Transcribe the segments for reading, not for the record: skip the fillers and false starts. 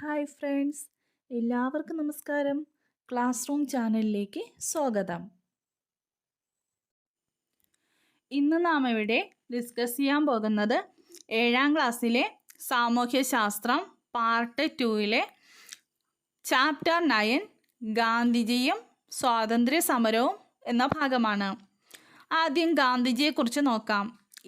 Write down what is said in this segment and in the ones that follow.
Hi friends, എല്ലാവർക്കും നമസ്കാരം. Class room ചാനലിലേക്ക് സ്വാഗതം. ഇന്ന് നാം ഇവിടെ ഡിസ്കസ് ചെയ്യാൻ പോകുന്നത് 7ാം ക്ലാസ്സിലെ സാമൂഹ്യശാസ്ത്രം പാർട്ട് 2ലെ ചാപ്റ്റർ 9 ഗാന്ധിജിയും സ്വാതന്ത്ര്യ സമരവും എന്ന ഭാഗമാണ്. ആദ്യം ഗാന്ധിജിയെക്കുറിച്ച് നോക്കാം.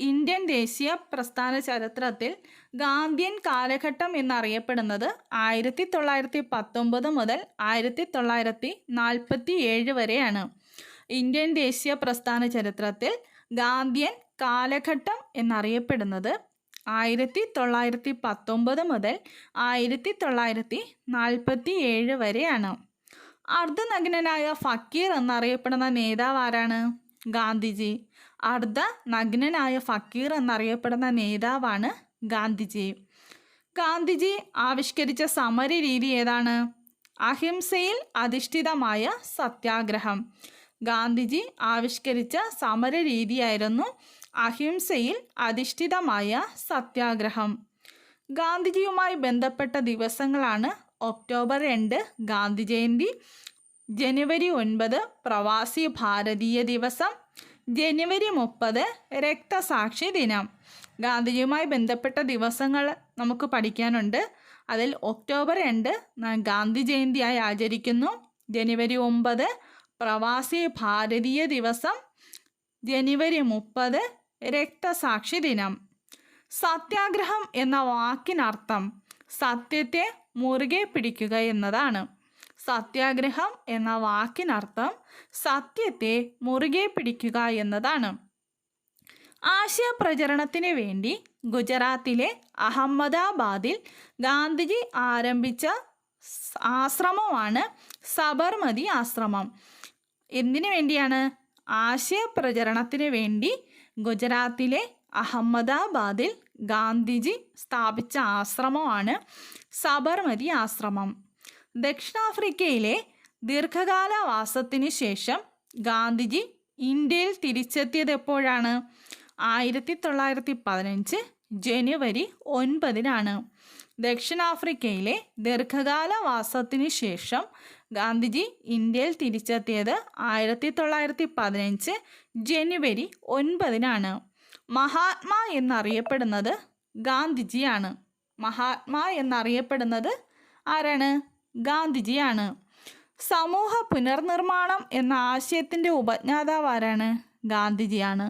ഇന്ത്യൻ ദേശീയ പ്രസ്ഥാന ചരിത്രത്തിൽ ഗാന്ധിയൻ കാലഘട്ടം എന്നറിയപ്പെടുന്നത് 1919 മുതൽ 1947 വരെയാണ്. ഇന്ത്യൻ ദേശീയ പ്രസ്ഥാന ചരിത്രത്തിൽ ഗാന്ധിയൻ കാലഘട്ടം എന്നറിയപ്പെടുന്നത് 1919 മുതൽ 1947 വരെയാണ്. അർദ്ധനഗ്നനായ ഫക്കീർ എന്നറിയപ്പെടുന്ന നേതാവ് ആരാണ്? ഗാന്ധിജി. അർദ്ധനഗ്നനായ ഫക്കീർ എന്നറിയപ്പെടുന്ന നേതാവാണ് ഗാന്ധിജി. ഗാന്ധിജി ആവിഷ്കരിച്ച സമര രീതി ഏതാണ്? അഹിംസയിൽ അധിഷ്ഠിതമായ സത്യാഗ്രഹം. ഗാന്ധിജി ആവിഷ്കരിച്ച സമര രീതിയായിരുന്നു അഹിംസയിൽ അധിഷ്ഠിതമായ സത്യാഗ്രഹം. ഗാന്ധിജിയുമായി ബന്ധപ്പെട്ട ദിവസങ്ങളാണ് ഒക്ടോബർ 2 ഗാന്ധി ജയന്തി, ജനുവരി 9 പ്രവാസി ഭാരതീയ ദിവസം, ജനുവരി 30 രക്തസാക്ഷി ദിനം. ഗാന്ധിജിയുമായി ബന്ധപ്പെട്ട ദിവസങ്ങൾ നമുക്ക് പഠിക്കാനുണ്ട്. അതിൽ ഒക്ടോബർ 2 ഗാന്ധി ജയന്തിയായി ആചരിക്കുന്നു, ജനുവരി 9 പ്രവാസി ഭാരതീയ ദിവസം, ജനുവരി 30 രക്തസാക്ഷി ദിനം. സത്യാഗ്രഹം എന്ന വാക്കിനർത്ഥം സത്യത്തെ മുറുകെ പിടിക്കുക എന്നതാണ്. സത്യാഗ്രഹം എന്ന വാക്കിനർത്ഥം സത്യത്തെ മുറുകെ പിടിക്കുക എന്നതാണ്. ആശയപ്രചരണത്തിന് വേണ്ടി ഗുജറാത്തിലെ അഹമ്മദാബാദിൽ ഗാന്ധിജി ആരംഭിച്ച ആശ്രമമാണ് സബർമതി ആശ്രമം. എന്തിനു വേണ്ടിയാണ്? ആശയപ്രചരണത്തിന് വേണ്ടി ഗുജറാത്തിലെ അഹമ്മദാബാദിൽ ഗാന്ധിജി സ്ഥാപിച്ച ആശ്രമമാണ് സബർമതി ആശ്രമം. ദക്ഷിണാഫ്രിക്കയിലെ ദീർഘകാല വാസത്തിന് ശേഷം ഗാന്ധിജി ഇന്ത്യയിൽ തിരിച്ചെത്തിയത് എപ്പോഴാണ്? 1915 ജനുവരി 9 ദക്ഷിണാഫ്രിക്കയിലെ ദീർഘകാല വാസത്തിന് ശേഷം ഗാന്ധിജി ഇന്ത്യയിൽ തിരിച്ചെത്തിയത് 1915 ജനുവരി 9 മഹാത്മാ എന്നറിയപ്പെടുന്നത് ഗാന്ധിജിയാണ്. മഹാത്മാ എന്നറിയപ്പെടുന്നത് ആരാണ്? ഗാന്ധിജിയാണ്. സമൂഹ പുനർനിർമ്മാണം എന്ന ആശയത്തിൻ്റെ ഉപജ്ഞാതാവ് ആരാണ്? ഗാന്ധിജിയാണ്.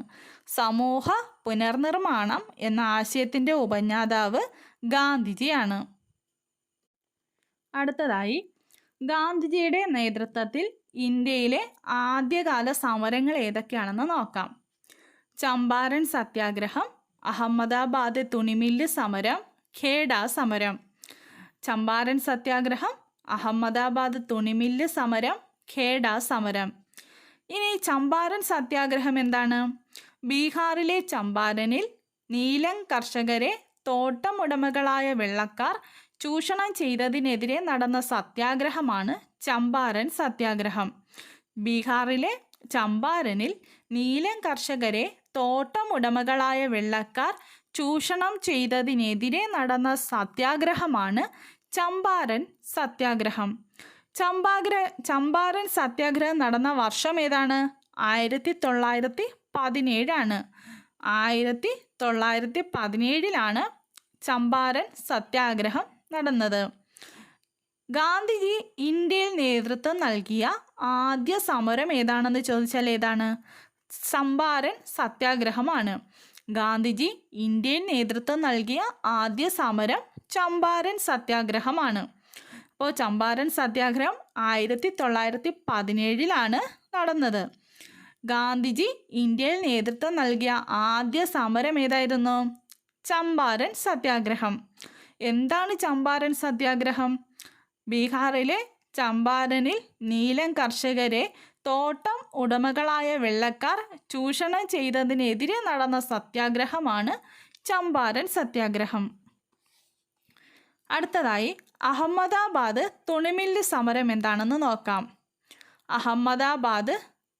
സമൂഹ പുനർനിർമ്മാണം എന്ന ആശയത്തിൻ്റെ ഉപജ്ഞാതാവ് ഗാന്ധിജിയാണ്. അടുത്തതായി ഗാന്ധിജിയുടെ നേതൃത്വത്തിൽ ഇന്ത്യയിലെ ആദ്യകാല സമരങ്ങൾ ഏതൊക്കെയാണെന്ന് നോക്കാം. ചമ്പാരൻ സത്യാഗ്രഹം, അഹമ്മദാബാദ് തുണിമില്ല് സമരം, ഖേഡ സമരം. ചമ്പാരൻ സത്യാഗ്രഹം, അഹമ്മദാബാദ് തുണിമില്ല് സമരം, ഖേഡ സമരം. ഇനി ചമ്പാരൻ സത്യാഗ്രഹം എന്താണ്? ബീഹാറിലെ ചമ്പാരനിൽ നീലം കർഷകരെ തോട്ടം ഉടമകളായ വെള്ളക്കാർ ചൂഷണം ചെയ്തതിനെതിരെ നടന്ന സത്യാഗ്രഹമാണ് ചമ്പാരൻ സത്യാഗ്രഹം. ബീഹാറിലെ ചമ്പാരനിൽ നീലം കർഷകരെ തോട്ടം ഉടമകളായ വെള്ളക്കാർ ചൂഷണം ചെയ്തതിനെതിരെ നടന്ന സത്യാഗ്രഹമാണ് ചമ്പാരൻ സത്യാഗ്രഹം. ചമ്പാരൻ സത്യാഗ്രഹം നടന്ന വർഷം ഏതാണ്? 1917 1917 ചമ്പാരൻ സത്യാഗ്രഹം നടന്നത്. ഗാന്ധിജി ഇന്ത്യയിൽ നേതൃത്വം നൽകിയ ആദ്യ സമരം ഏതാണെന്ന് ചോദിച്ചാൽ ഏതാണ്? ചമ്പാരൻ സത്യാഗ്രഹമാണ്. ഗാന്ധിജി ഇന്ത്യയിൽ നേതൃത്വം നൽകിയ ആദ്യ സമരം ചമ്പാരൻ സത്യാഗ്രഹമാണ്. അപ്പോൾ ചമ്പാരൻ സത്യാഗ്രഹം 1917 നടന്നത്. ഗാന്ധിജി ഇന്ത്യയിൽ നേതൃത്വം നൽകിയ ആദ്യ സമരം ഏതായിരുന്നു? ചമ്പാരൻ സത്യാഗ്രഹം. എന്താണ് ചമ്പാരൻ സത്യാഗ്രഹം? ബീഹാറിലെ ചമ്പാരനിൽ നീലം കർഷകരെ തോട്ടം ഉടമകളായ വെള്ളക്കാർ ചൂഷണം ചെയ്തതിനെതിരെ നടന്ന സത്യാഗ്രഹമാണ് ചമ്പാരൻ സത്യാഗ്രഹം. അടുത്തതായി അഹമ്മദാബാദ് തുണിമില്ല് സമരം എന്താണെന്ന് നോക്കാം. അഹമ്മദാബാദ്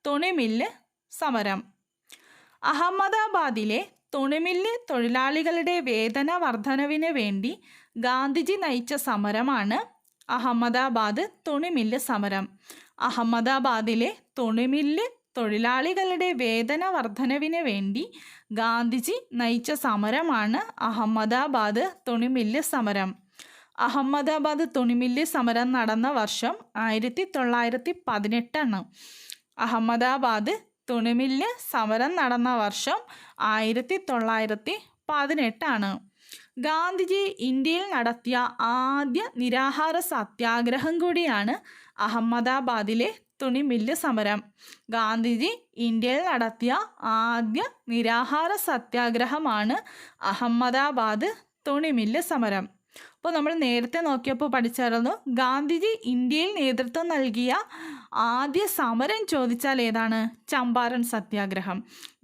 തുണിമില്ല് സമരം. അഹമ്മദാബാദിലെ തുണിമില്ല് തൊഴിലാളികളുടെ വേതന വർധനവിന് വേണ്ടി ഗാന്ധിജി നയിച്ച സമരമാണ് അഹമ്മദാബാദ് തുണിമില്ല് സമരം. അഹമ്മദാബാദിലെ തുണിമില്ല് തൊഴിലാളികളുടെ വേതന വർധനവിന് വേണ്ടി ഗാന്ധിജി നയിച്ച സമരമാണ് അഹമ്മദാബാദ് തുണിമില്ല് സമരം. അഹമ്മദാബാദ് തുണിമില്ല് സമരം നടന്ന വർഷം 1918. അഹമ്മദാബാദ് തുണിമില്ല് സമരം നടന്ന വർഷം 1918. ഗാന്ധിജി ഇന്ത്യയിൽ നടത്തിയ ആദ്യ നിരാഹാര സത്യാഗ്രഹം കൂടിയാണ് അഹമ്മദാബാദിലെ തുണിമില്ല് സമരം. ഗാന്ധിജി ഇന്ത്യയിൽ നടത്തിയ ആദ്യ നിരാഹാര സത്യാഗ്രഹമാണ് അഹമ്മദാബാദ് തുണിമില്ല് സമരം. അപ്പോൾ നമ്മൾ നേരത്തെ നോക്കിയപ്പോൾ പഠിച്ചായിരുന്നു, ഗാന്ധിജി ഇന്ത്യയിൽ നേതൃത്വം നൽകിയ ആദ്യ സമരം ചോദിച്ചാൽ ഏതാണ്? ചമ്പാരൻ സത്യാഗ്രഹം.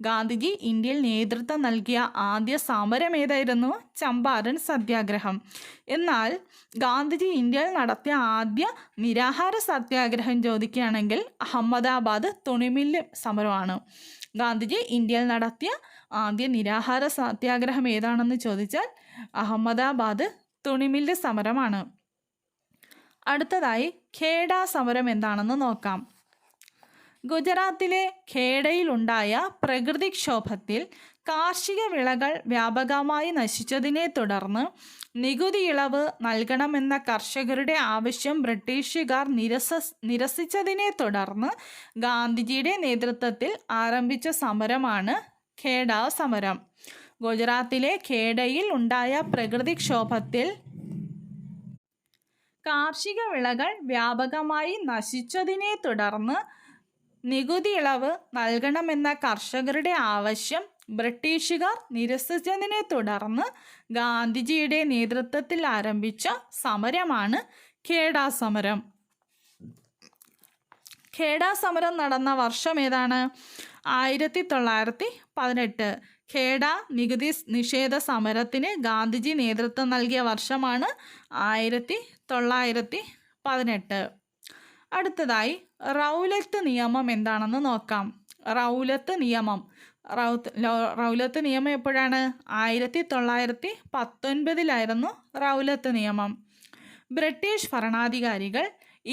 ഗാന്ധിജി ഇന്ത്യയിൽ നേതൃത്വം നൽകിയ ആദ്യ സമരം ഏതായിരുന്നു? ചമ്പാരൻ സത്യാഗ്രഹം. എന്നാൽ ഗാന്ധിജി ഇന്ത്യയിൽ നടത്തിയ ആദ്യ നിരാഹാര സത്യാഗ്രഹം ചോദിക്കുകയാണെങ്കിൽ അഹമ്മദാബാദ് തുണിമില്ല് സമരമാണ്. ഗാന്ധിജി ഇന്ത്യയിൽ നടത്തിയ ആദ്യ നിരാഹാര സത്യാഗ്രഹം ഏതാണെന്ന് ചോദിച്ചാൽ അഹമ്മദാബാദ് തുണിമില്ല് സമരമാണ്. അടുത്തതായി ഖേഡ സമരം എന്താണെന്ന് നോക്കാം. ഗുജറാത്തിലെ ഖേഡയിലുണ്ടായ പ്രകൃതിക്ഷോഭത്തിൽ കാർഷിക വിളകൾ വ്യാപകമായി നശിച്ചതിനെ തുടർന്ന് നികുതി ഇളവ് നൽകണമെന്ന കർഷകരുടെ ആവശ്യം ബ്രിട്ടീഷുകാർ നിരസിച്ചതിനെ തുടർന്ന് ഗാന്ധിജിയുടെ നേതൃത്വത്തിൽ ആരംഭിച്ച സമരമാണ് ഖേഡ സമരം. ഗുജറാത്തിലെ ഖേഡയിൽ ഉണ്ടായ പ്രകൃതിക്ഷോഭത്തിൽ കാർഷിക വിളകൾ വ്യാപകമായി നശിച്ചതിനെ തുടർന്ന് നികുതി ഇളവ് നൽകണമെന്ന കർഷകരുടെ ആവശ്യം ബ്രിട്ടീഷുകാർ നിരസിച്ചതിനെ തുടർന്ന് ഗാന്ധിജിയുടെ നേതൃത്വത്തിൽ ആരംഭിച്ച സമരമാണ് ഖേഡ സമരം. ഖേഡ സമരം നടന്ന വർഷം ഏതാണ്? 1918. ഖേഡ നികുതി നിഷേധ സമരത്തിന് ഗാന്ധിജി നേതൃത്വം നൽകിയ വർഷമാണ് 1918. അടുത്തതായി റൗലത്ത് നിയമം എന്താണെന്ന് നോക്കാം. റൗലത്ത് നിയമം എപ്പോഴാണ്? 1919 റൗലത്ത് നിയമം. ബ്രിട്ടീഷ് ഭരണാധികാരികൾ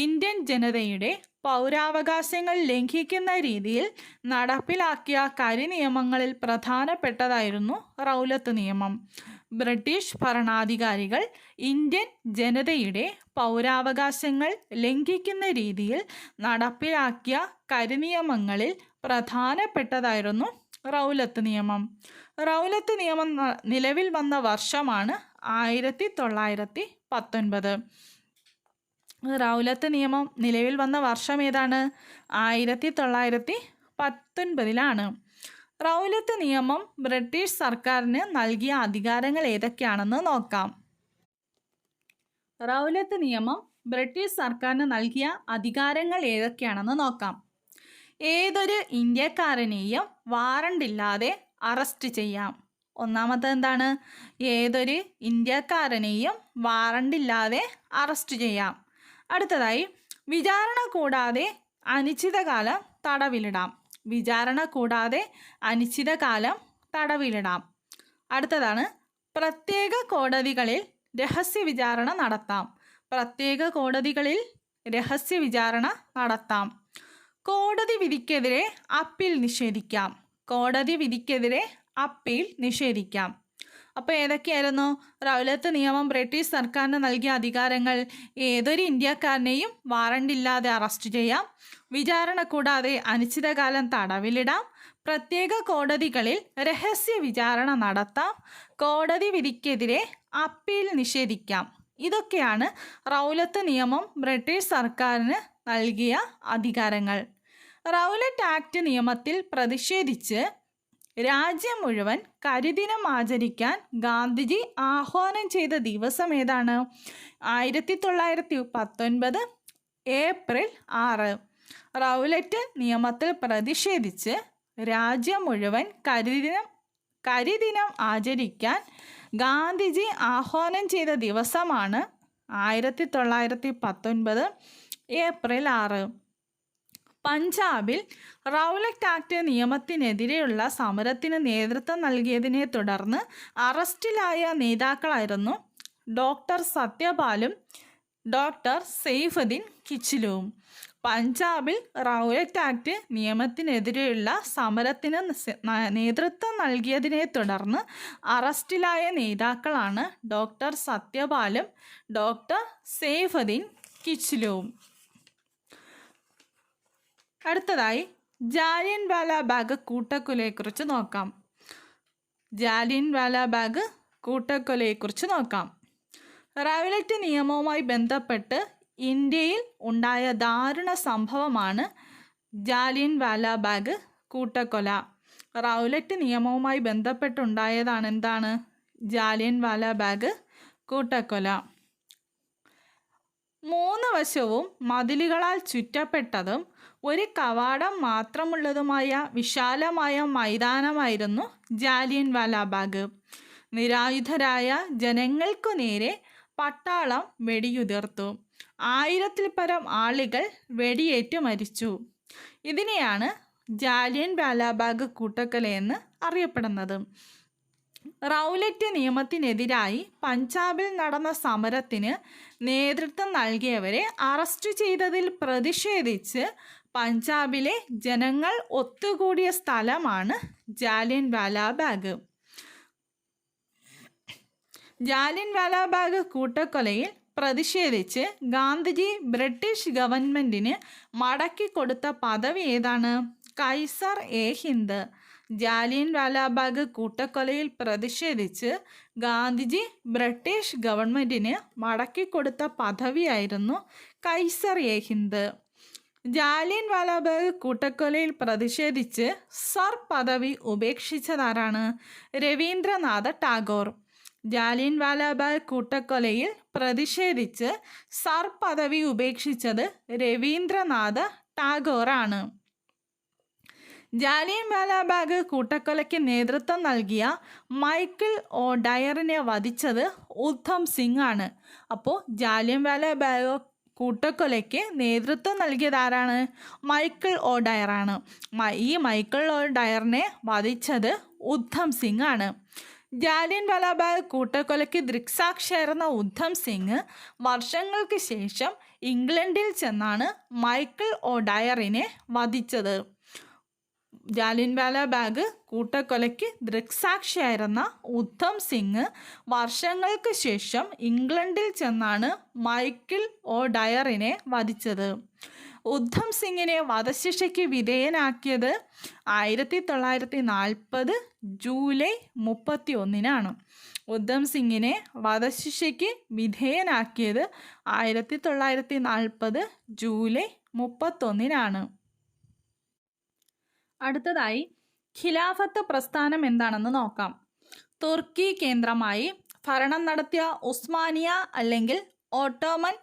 ഇന്ത്യൻ ജനതയുടെ പൗരാവകാശങ്ങൾ ലംഘിക്കുന്ന രീതിയിൽ നടപ്പിലാക്കിയ കരിനിയമങ്ങളിൽ പ്രധാനപ്പെട്ടതായിരുന്നു റൗലത്ത് നിയമം. ബ്രിട്ടീഷ് ഭരണാധികാരികൾ ഇന്ത്യൻ ജനതയുടെ പൗരാവകാശങ്ങൾ ലംഘിക്കുന്ന രീതിയിൽ നടപ്പിലാക്കിയ കരിനിയമങ്ങളിൽ പ്രധാനപ്പെട്ടതായിരുന്നു റൗലത്ത് നിയമം. റൗലത്ത് നിയമം നിലവിൽ വന്ന വർഷമാണ് 1919. റൗലത്ത് നിയമം നിലവിൽ വന്ന വർഷം ഏതാണ്? 1919. റൗലത്ത് നിയമം ബ്രിട്ടീഷ് സർക്കാരിന് നൽകിയ അധികാരങ്ങൾ ഏതൊക്കെയാണെന്ന് നോക്കാം. റൗലത്ത് നിയമം ബ്രിട്ടീഷ് സർക്കാരിന് നൽകിയ അധികാരങ്ങൾ ഏതൊക്കെയാണെന്ന് നോക്കാം. ഏതൊരു ഇന്ത്യക്കാരനെയും വാറണ്ടില്ലാതെ അറസ്റ്റ് ചെയ്യാം. ഒന്നാമത്തെ എന്താണ്? ഏതൊരു ഇന്ത്യക്കാരനെയും വാറണ്ടില്ലാതെ അറസ്റ്റ് ചെയ്യാം. അടുത്തതായി വിചാരണ കൂടാതെ അനിശ്ചിതകാലം തടവിലിടാം. വിചാരണ കൂടാതെ അനിശ്ചിതകാലം തടവിലിടാം. അടുത്തതാണ് പ്രത്യേക കോടതികളിൽ രഹസ്യ വിചാരണ നടത്താം. പ്രത്യേക കോടതികളിൽ രഹസ്യ വിചാരണ നടത്താം. കോടതി വിധിക്കെതിരെ അപ്പീൽ നിഷേധിക്കാം. കോടതി വിധിക്കെതിരെ അപ്പീൽ നിഷേധിക്കാം. അപ്പോൾ ഏതൊക്കെയായിരുന്നു റൗലത്ത് നിയമം ബ്രിട്ടീഷ് സർക്കാരിന് നൽകിയ അധികാരങ്ങൾ? ഏതൊരു ഇന്ത്യക്കാരനെയും വാറണ്ടില്ലാതെ അറസ്റ്റ് ചെയ്യാം, വിചാരണ കൂടാതെ അനിശ്ചിതകാലം തടവിലിടാം, പ്രത്യേക കോടതികളിൽ രഹസ്യ വിചാരണ നടത്താം, കോടതി വിധിക്കെതിരെ അപ്പീൽ നിഷേധിക്കാം. ഇതൊക്കെയാണ് റൗലത്ത് നിയമം ബ്രിട്ടീഷ് സർക്കാരിന് നൽകിയ അധികാരങ്ങൾ. റൗലറ്റ് ആക്ട് നിയമത്തിൽ പ്രതിഷേധിച്ച് രാജ്യം മുഴുവൻ കരിദിനം ആചരിക്കാൻ ഗാന്ധിജി ആഹ്വാനം ചെയ്ത ദിവസം ഏതാണ്? 1919 ഏപ്രിൽ 6. റൗലറ്റ് നിയമത്തിൽ പ്രതിഷേധിച്ച് രാജ്യം മുഴുവൻ കരിദിനം ആചരിക്കാൻ ഗാന്ധിജി ആഹ്വാനം ചെയ്ത ദിവസമാണ് 1919 ഏപ്രിൽ 6. പഞ്ചാബിൽ റൗലറ്റ് ആക്ട് നിയമത്തിനെതിരെയുള്ള സമരത്തിന് നേതൃത്വം നൽകിയതിനെ തുടർന്ന് അറസ്റ്റിലായ നേതാക്കളായിരുന്നു ഡോക്ടർ സത്യപാലും ഡോക്ടർ സെയ്ഫുദ്ദീൻ കിച്ചിലുവും. പഞ്ചാബിൽ റൗലറ്റ് ആക്ട് നിയമത്തിനെതിരെയുള്ള സമരത്തിന് നേതൃത്വം നൽകിയതിനെ തുടർന്ന് അറസ്റ്റിലായ നേതാക്കളാണ് ഡോക്ടർ സത്യപാലും ഡോക്ടർ സെയ്ഫുദ്ദീൻ കിച്ചിലുവും. അടുത്തതായി ജാലിയൻവാല ബാഗ് കൂട്ടക്കൊലയെക്കുറിച്ച് നോക്കാം. ജാലിയൻവാല ബാഗ് കൂട്ടക്കൊലയെക്കുറിച്ച് നോക്കാം. റൗലറ്റ് നിയമവുമായി ബന്ധപ്പെട്ട് ഇന്ത്യയിൽ ഉണ്ടായ ദാരുണ സംഭവമാണ് ജാലിയൻവാല ബാഗ് കൂട്ടക്കൊല. റൗലറ്റ് നിയമവുമായി ബന്ധപ്പെട്ടുണ്ടായതാണ് എന്താണ്? ജാലിയൻവാല ബാഗ് കൂട്ടക്കൊല. 3 വശവും മതിലുകളാൽ ചുറ്റപ്പെട്ടതും ഒരു കവാടം മാത്രമുള്ളതുമായ വിശാലമായ മൈതാനമായിരുന്നു ജാലിയൻവാല ബാഗ്. നിരായുധരായ ജനങ്ങൾക്കു നേരെ പട്ടാളം വെടിയുതിർത്തു. 1000-ൽ പരം ആളുകൾ വെടിയേറ്റ് മരിച്ചു. ഇതിനെയാണ് ജാലിയൻവാല ബാഗ് കൂട്ടക്കൊലയെന്ന് അറിയപ്പെടുന്നത്. റൗലറ്റ് നിയമത്തിനെതിരായി പഞ്ചാബിൽ നടന്ന സമരത്തിന് നേതൃത്വം നൽകിയവരെ അറസ്റ്റ് ചെയ്തതിൽ പ്രതിഷേധിച്ച് പഞ്ചാബിലെ ജനങ്ങൾ ഒത്തുകൂടിയ സ്ഥലമാണ് ജാലിയൻവാല ബാഗ്. ജാലിയൻവാല ബാഗ് കൂട്ടക്കൊലയിൽ പ്രതിഷേധിച്ച് ഗാന്ധിജി ബ്രിട്ടീഷ് ഗവൺമെൻറ്റിന് മടക്കിക്കൊടുത്ത പദവി ഏതാണ്? കൈസർ എ ഹിന്ദ്. ജാലിയൻവാല ബാഗ് കൂട്ടക്കൊലയിൽ പ്രതിഷേധിച്ച് ഗാന്ധിജി ബ്രിട്ടീഷ് ഗവൺമെൻറ്റിന് മടക്കിക്കൊടുത്ത പദവിയായിരുന്നു കൈസർ എ ഹിന്ദ്. ജാലിയൻവാല ബാഗ് കൂട്ടക്കൊലയിൽ പ്രതിഷേധിച്ച് സർ പദവി ഉപേക്ഷിച്ചതാരാണ്? രവീന്ദ്രനാഥ ടാഗോർ. ജാലിയൻവാല ബാഗ് കൂട്ടക്കൊലയിൽ പ്രതിഷേധിച്ച് സർ പദവി ഉപേക്ഷിച്ചത് രവീന്ദ്രനാഥ ടാഗോറാണ്. ജാലിയൻവാല ബാഗ് കൂട്ടക്കൊലയ്ക്ക് നേതൃത്വം നൽകിയ മൈക്കിൾ ഒ ഡയറിനെ വധിച്ചത് ഉദ്ധം സിംഗ് ആണ്. അപ്പോൾ ജാലിയൻവാല ബാഗ് കൂട്ടക്കൊലയ്ക്ക് നേതൃത്വം നൽകിയത് ആരാണ്? മൈക്കിൾ ഒ ഡയറാണ്. ഈ മൈക്കിൾ ഒ ഡയറിനെ വധിച്ചത് ഉദ്ധം സിംഗ് ആണ്. ജാലിയൻവാല ബാഗ് കൂട്ടക്കൊലയ്ക്ക് ദൃക്സാക്ഷിയായിരുന്ന ഉദ്ധം സിംഗ് വർഷങ്ങൾക്ക് ശേഷം ഇംഗ്ലണ്ടിൽ ചെന്നാണ് മൈക്കിൾ ഒ ഡയറിനെ വധിച്ചത്. ജാലിയൻവാല ബാഗ് കൂട്ടക്കൊലയ്ക്ക് ദൃക്സാക്ഷിയായിരുന്ന ഉദ്ധം സിംഗ് വർഷങ്ങൾക്ക് ശേഷം ഇംഗ്ലണ്ടിൽ ചെന്നാണ് മൈക്കിൾ ഒ ഡയറിനെ വധിച്ചത്. ഉദ്ധം സിംഗിനെ വധശിക്ഷയ്ക്ക് വിധേയനാക്കിയത് 1940 ജൂലൈ 31-നാണ്. ഉദ്ധം സിംഗിനെ വധശിക്ഷയ്ക്ക് വിധേയനാക്കിയത് 1940 ജൂലൈ 31-നാണ്. അടുത്തതായി ഖിലാഫത്ത് പ്രസ്ഥാനം എന്താണെന്ന് നോക്കാം. തുർക്കി കേന്ദ്രമായി ഭരണം നടത്തിയ ഉസ്മാനിയ അല്ലെങ്കിൽ ഓട്ടോമൻ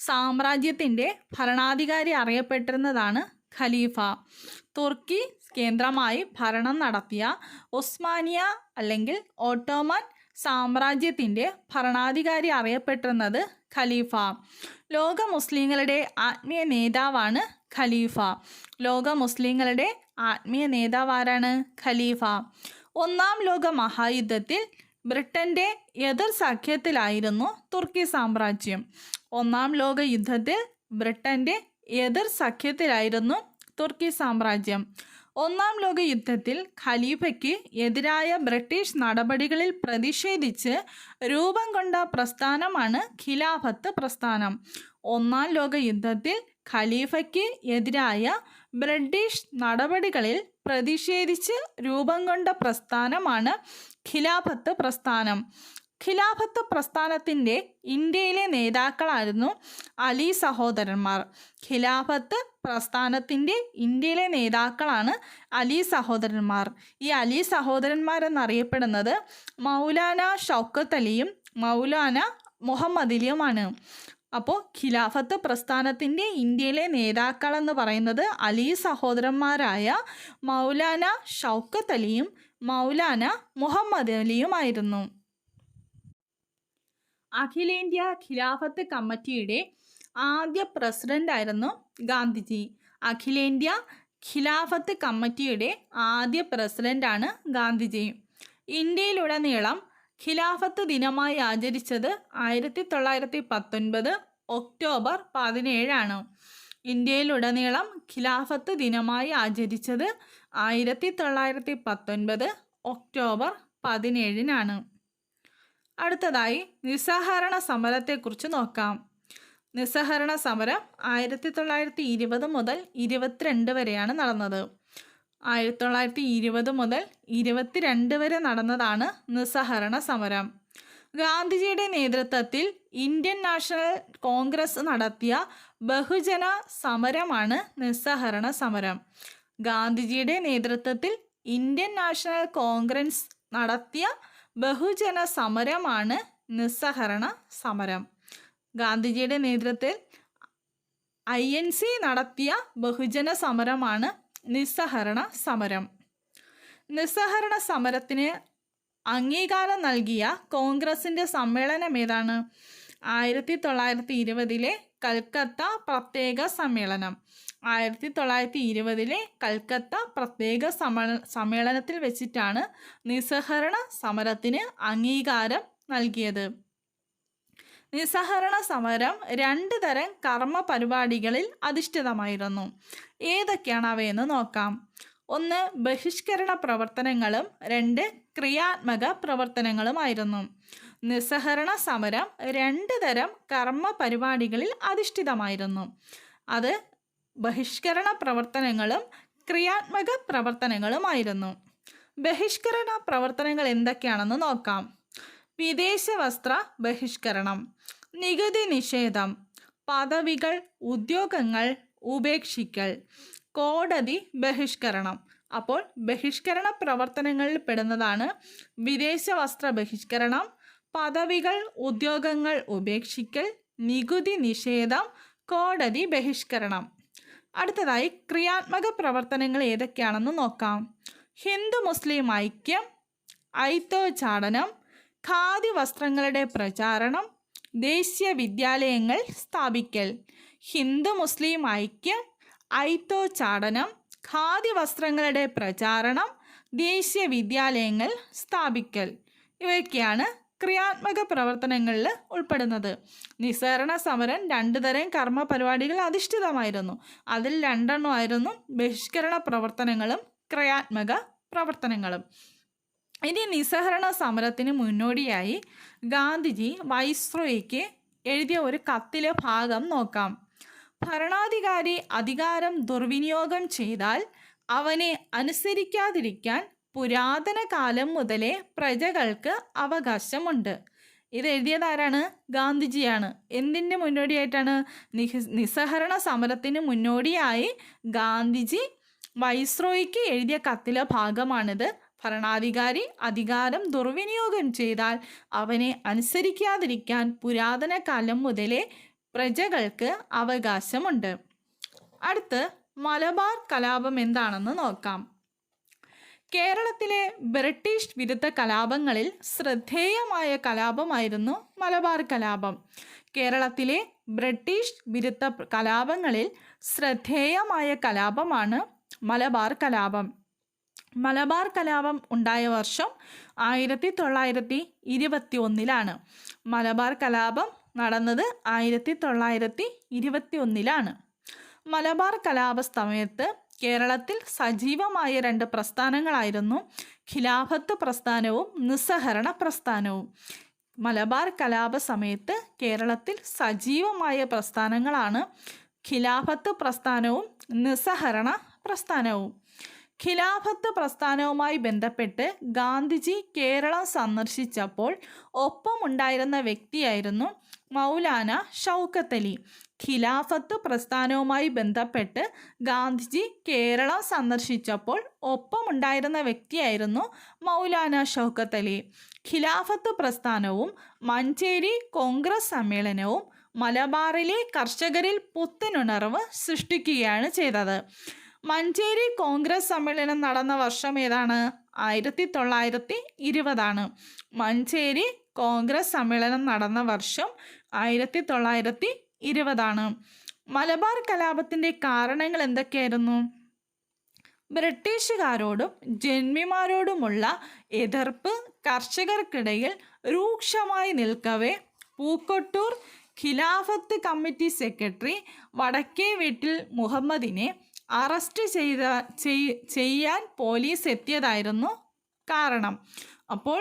സാമ്രാജ്യത്തിൻ്റെ ഭരണാധികാരി അറിയപ്പെട്ടിരുന്നതാണ് ഖലീഫ. തുർക്കി കേന്ദ്രമായി ഭരണം നടത്തിയ ഉസ്മാനിയ അല്ലെങ്കിൽ ഓട്ടോമൻ സാമ്രാജ്യത്തിൻ്റെ ഭരണാധികാരി അറിയപ്പെട്ടിരുന്നത് ഖലീഫ. ലോക മുസ്ലിങ്ങളുടെ ആത്മീയ നേതാവാണ് ഖലീഫ. ലോക മുസ്ലിങ്ങളുടെ ആത്മീയ നേതാവാരാണ്? ഖലീഫ. 1-ാം ലോക മഹായുദ്ധത്തിൽ ബ്രിട്ടൻ്റെ എതിർ സഖ്യത്തിലായിരുന്നു തുർക്കി സാമ്രാജ്യം. 1-ാം ലോക യുദ്ധത്തിൽ ബ്രിട്ടൻ്റെ എതിർ സഖ്യത്തിലായിരുന്നു തുർക്കി സാമ്രാജ്യം. 1-ാം ലോക യുദ്ധത്തിൽ ഖലീഫയ്ക്ക് എതിരായ ബ്രിട്ടീഷ് നടപടികളിൽ പ്രതിഷേധിച്ച് രൂപം കൊണ്ട പ്രസ്ഥാനമാണ് ഖിലാഫത്ത് പ്രസ്ഥാനം. 1-ാം ലോക യുദ്ധത്തിൽ ഖലീഫയ്ക്ക് എതിരായ ബ്രിട്ടീഷ് നടപടികളിൽ പ്രതിഷേധിച്ച് രൂപം കൊണ്ട പ്രസ്ഥാനമാണ് ഖിലാഫത്ത് പ്രസ്ഥാനം. ഖിലാഫത്ത് പ്രസ്ഥാനത്തിൻ്റെ ഇന്ത്യയിലെ നേതാക്കളായിരുന്നു അലി സഹോദരന്മാർ. ഖിലാഫത്ത് പ്രസ്ഥാനത്തിൻ്റെ ഇന്ത്യയിലെ നേതാക്കളാണ് അലി സഹോദരന്മാർ. ഈ അലി സഹോദരന്മാരെന്നറിയപ്പെടുന്നത് മൗലാന ഷൗക്കത്ത് അലിയും മൗലാന മുഹമ്മദ് അലിയുമാണ്. അപ്പോൾ ഖിലാഫത്ത് പ്രസ്ഥാനത്തിൻ്റെ ഇന്ത്യയിലെ നേതാക്കളെന്ന് പറയുന്നത് അലി സഹോദരന്മാരായ മൗലാന ഷൗക്കത്ത് അലിയും മൗലാന മുഹമ്മദ് അലിയുമായിരുന്നു. അഖിലേന്ത്യാ ഖിലാഫത്ത് കമ്മിറ്റിയുടെ ആദ്യ പ്രസിഡൻ്റായിരുന്നു ഗാന്ധിജി. അഖിലേന്ത്യാ ഖിലാഫത്ത് കമ്മിറ്റിയുടെ ആദ്യ പ്രസിഡന്റാണ് ഗാന്ധിജി. ഇന്ത്യയിലുടനീളം ഖിലാഫത്ത് ദിനമായി ആചരിച്ചത് 1919 ഒക്ടോബർ 17 ഇന്ത്യയിലുടനീളം ഖിലാഫത്ത് ദിനമായി ആചരിച്ചത് 1919 ഒക്ടോബർ 17 അടുത്തതായി നിസ്സഹകരണ സമരത്തെക്കുറിച്ച് നോക്കാം. നിസ്സഹകരണ സമരം 1920 മുതൽ 22 വരെയാണ് നടന്നത്. 1920 മുതൽ 22 വരെ നടന്നതാണ് നിസ്സഹകരണ സമരം. ഗാന്ധിജിയുടെ നേതൃത്വത്തിൽ ഇന്ത്യൻ നാഷണൽ കോൺഗ്രസ് നടത്തിയ ബഹുജന സമരമാണ് നിസ്സഹകരണ സമരം. ഗാന്ധിജിയുടെ നേതൃത്വത്തിൽ ഇന്ത്യൻ നാഷണൽ കോൺഗ്രസ് നടത്തിയ ബഹുജന സമരമാണ് നിസ്സഹകരണ സമരം. ഗാന്ധിജിയുടെ നേതൃത്വത്തിൽ INC നടത്തിയ ബഹുജന സമരമാണ് നിസ്സഹകരണ സമരം. നിസ്സഹകരണ സമരത്തിന് അംഗീകാരം നൽകിയ കോൺഗ്രസിൻ്റെ സമ്മേളനം ഏതാണ്? 1920 കൽക്കത്ത പ്രത്യേക സമ്മേളനം. 1920 കൽക്കത്ത പ്രത്യേക സമ്മേളനത്തിൽ വെച്ചിട്ടാണ് നിസ്സഹകരണ സമരത്തിന് അംഗീകാരം നൽകിയത്. നിസ്സഹകരണ സമരം 2 തരം കർമ്മ പരിപാടികളിൽ അധിഷ്ഠിതമായിരുന്നു. ഏതൊക്കെയാണ് അവയെന്ന് നോക്കാം. 1 ബഹിഷ്കരണ പ്രവർത്തനങ്ങളും 2 ക്രിയാത്മക പ്രവർത്തനങ്ങളുമായിരുന്നു. നിസ്സഹകരണ സമരം 2 തരം കർമ്മ പരിപാടികളിൽ അധിഷ്ഠിതമായിരുന്നു. അത് ബഹിഷ്കരണ പ്രവർത്തനങ്ങളും ക്രിയാത്മക പ്രവർത്തനങ്ങളുമായിരുന്നു. ബഹിഷ്കരണ പ്രവർത്തനങ്ങൾ എന്തൊക്കെയാണെന്ന് നോക്കാം. വിദേശ വസ്ത്ര ബഹിഷ്കരണം, നികുതി നിഷേധം, പദവികൾ ഉദ്യോഗങ്ങൾ ഉപേക്ഷിക്കൽ, കോടതി ബഹിഷ്കരണം. അപ്പോൾ ബഹിഷ്കരണ പ്രവർത്തനങ്ങളിൽ പെടുന്നതാണ് വിദേശ വസ്ത്ര ബഹിഷ്കരണം, പദവികൾ ഉദ്യോഗങ്ങൾ ഉപേക്ഷിക്കൽ, നികുതി നിഷേധം, കോടതി ബഹിഷ്കരണം. അടുത്തതായി ക്രിയാത്മക പ്രവർത്തനങ്ങൾ ഏതൊക്കെയാണെന്ന് നോക്കാം. ഹിന്ദു മുസ്ലിം ഐക്യം, ഐത്തോച്ചാടനം, ഖാദി വസ്ത്രങ്ങളുടെ പ്രചാരണം, ദേശീയ വിദ്യാലയങ്ങൾ സ്ഥാപിക്കൽ. ഹിന്ദു മുസ്ലിം ഐക്യം, ഐത്തോച്ചാടനം, ഖാദി വസ്ത്രങ്ങളുടെ പ്രചാരണം, ദേശീയ വിദ്യാലയങ്ങൾ സ്ഥാപിക്കൽ. ഇവയൊക്കെയാണ് ക്രിയാത്മക പ്രവർത്തനങ്ങളിൽ ഉൾപ്പെടുന്നത്. നിസ്സഹകരണ സമരം 2 തരം കർമ്മ പരിപാടികൾ അധിഷ്ഠിതമായിരുന്നു. അതിൽ 2 എണ്ണമായിരുന്നു ബഹിഷ്കരണ പ്രവർത്തനങ്ങളും ക്രിയാത്മക പ്രവർത്തനങ്ങളും. ഇനി നിസ്സഹകരണ സമരത്തിന് മുന്നോടിയായി ഗാന്ധിജി വൈസ്രോയിക്ക് എഴുതിയ ഒരു കത്തിലെ ഭാഗം നോക്കാം. ഭരണാധികാരി അധികാരം ദുർവിനിയോഗം ചെയ്താൽ അവനെ അനുസരിക്കാതിരിക്കാൻ പുരാതന കാലം മുതലേ പ്രജകൾക്ക് അവകാശമുണ്ട്. ഇത് എഴുതിയതാരാണ്? ഗാന്ധിജിയാണ്. എന്തിൻ്റെ മുന്നോടിയായിട്ടാണ്? നിസ്സഹകരണ സമരത്തിന് മുന്നോടിയായി ഗാന്ധിജി വൈസ്രോയിക്ക് എഴുതിയ കത്തിലെ ഭാഗമാണിത്. ഭരണാധികാരി അധികാരം ദുർവിനിയോഗം ചെയ്താൽ അവനെ അനുസരിക്കാതിരിക്കാൻ പുരാതന കാലം മുതലേ പ്രജകൾക്ക് അവകാശമുണ്ട്. അടുത്ത് മലബാർ കലാപം എന്താണെന്ന് നോക്കാം. കേരളത്തിലെ ബ്രിട്ടീഷ് വിരുദ്ധ കലാപങ്ങളിൽ ശ്രദ്ധേയമായ കലാപമായിരുന്നു മലബാർ കലാപം. കേരളത്തിലെ ബ്രിട്ടീഷ് വിരുദ്ധ കലാപങ്ങളിൽ ശ്രദ്ധേയമായ കലാപമാണ് മലബാർ കലാപം. മലബാർ കലാപം ഉണ്ടായ വർഷം 1921 മലബാർ കലാപം നടന്നത് 1921 മലബാർ കലാപ സമയത്ത് കേരളത്തിൽ സജീവമായ 2 പ്രസ്ഥാനങ്ങളായിരുന്നു ഖിലാഫത്ത് പ്രസ്ഥാനവും നിസ്സഹകരണ പ്രസ്ഥാനവും. മലബാർ കലാപ സമയത്ത് കേരളത്തിൽ സജീവമായ പ്രസ്ഥാനങ്ങളാണ് ഖിലാഫത്ത് പ്രസ്ഥാനവും നിസ്സഹകരണ പ്രസ്ഥാനവും. ഖിലാഫത്ത് പ്രസ്ഥാനവുമായി ബന്ധപ്പെട്ട് ഗാന്ധിജി കേരളം സന്ദർശിച്ചപ്പോൾ ഒപ്പമുണ്ടായിരുന്ന വ്യക്തിയായിരുന്നു മൗലാന ഷൗക്കത്ത് അലി. ഖിലാഫത്ത് പ്രസ്ഥാനവുമായി ബന്ധപ്പെട്ട് ഗാന്ധിജി കേരളം സന്ദർശിച്ചപ്പോൾ ഒപ്പമുണ്ടായിരുന്ന വ്യക്തിയായിരുന്നു മൗലാന ഷൗക്കത്ത് അലി. ഖിലാഫത്ത് പ്രസ്ഥാനവും മഞ്ചേരി കോൺഗ്രസ് സമ്മേളനവും മലബാറിലെ കർഷകരിൽ പുത്തനുണർവ് സൃഷ്ടിക്കുകയാണ് ചെയ്തത്. മഞ്ചേരി കോൺഗ്രസ് സമ്മേളനം നടന്ന വർഷം ഏതാണ്? 1920. മഞ്ചേരി കോൺഗ്രസ് സമ്മേളനം നടന്ന വർഷം 1920. മലബാർ കലാപത്തിൻ്റെ കാരണങ്ങൾ എന്തൊക്കെയായിരുന്നു? ബ്രിട്ടീഷുകാരോടും ജന്മിമാരോടുമുള്ള എതിർപ്പ് കർഷകർക്കിടയിൽ രൂക്ഷമായി നിൽക്കവേ പൂക്കൊട്ടൂർ ഖിലാഫത്ത് കമ്മിറ്റി സെക്രട്ടറി വടക്കേ വീട്ടിൽ മുഹമ്മദിനെ അറസ്റ്റ് ചെയ്യാൻ പോലീസ് എത്തിയതായിരുന്നു കാരണം. അപ്പോൾ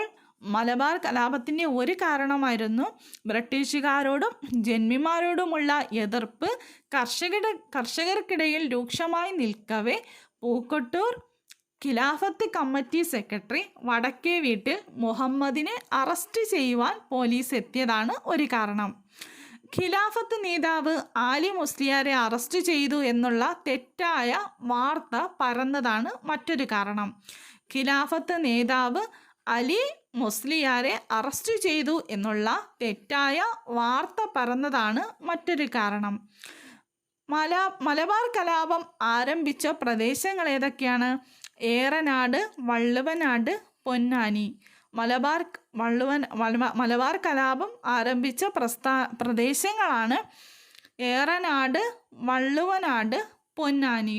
മലബാർ കലാപത്തിൻ്റെ ഒരു കാരണമായിരുന്നു ബ്രിട്ടീഷുകാരോടും ജന്മിമാരോടുമുള്ള എതിർപ്പ് കർഷകർക്കിടയിൽ രൂക്ഷമായി നിൽക്കവേ പൂക്കൊട്ടൂർ ഖിലാഫത്ത് കമ്മിറ്റി സെക്രട്ടറി വടക്കേ വീട്ടിൽ മുഹമ്മദിനെ അറസ്റ്റ് ചെയ്യുവാൻ പോലീസ് എത്തിയതാണ് ഒരു കാരണം. ഖിലാഫത്ത് നേതാവ് ആലി മുസ്ലിയാരെ അറസ്റ്റ് ചെയ്തു എന്നുള്ള തെറ്റായ വാർത്ത പരന്നതാണ് മറ്റൊരു കാരണം. ഖിലാഫത്ത് നേതാവ് അലി മുസ്ലിയാരെ അറസ്റ്റ് ചെയ്തു എന്നുള്ള തെറ്റായ വാർത്ത പരന്നതാണ് മറ്റൊരു കാരണം. മലബാർ കലാപം ആരംഭിച്ച പ്രദേശങ്ങൾ ഏതൊക്കെയാണ്? ഏറനാട്, വള്ളുവനാട്, പൊന്നാനി. മലബാർ കലാപം ആരംഭിച്ച പ്രദേശങ്ങളാണ് ഏറനാട്, വള്ളുവനാട്, പൊന്നാനി.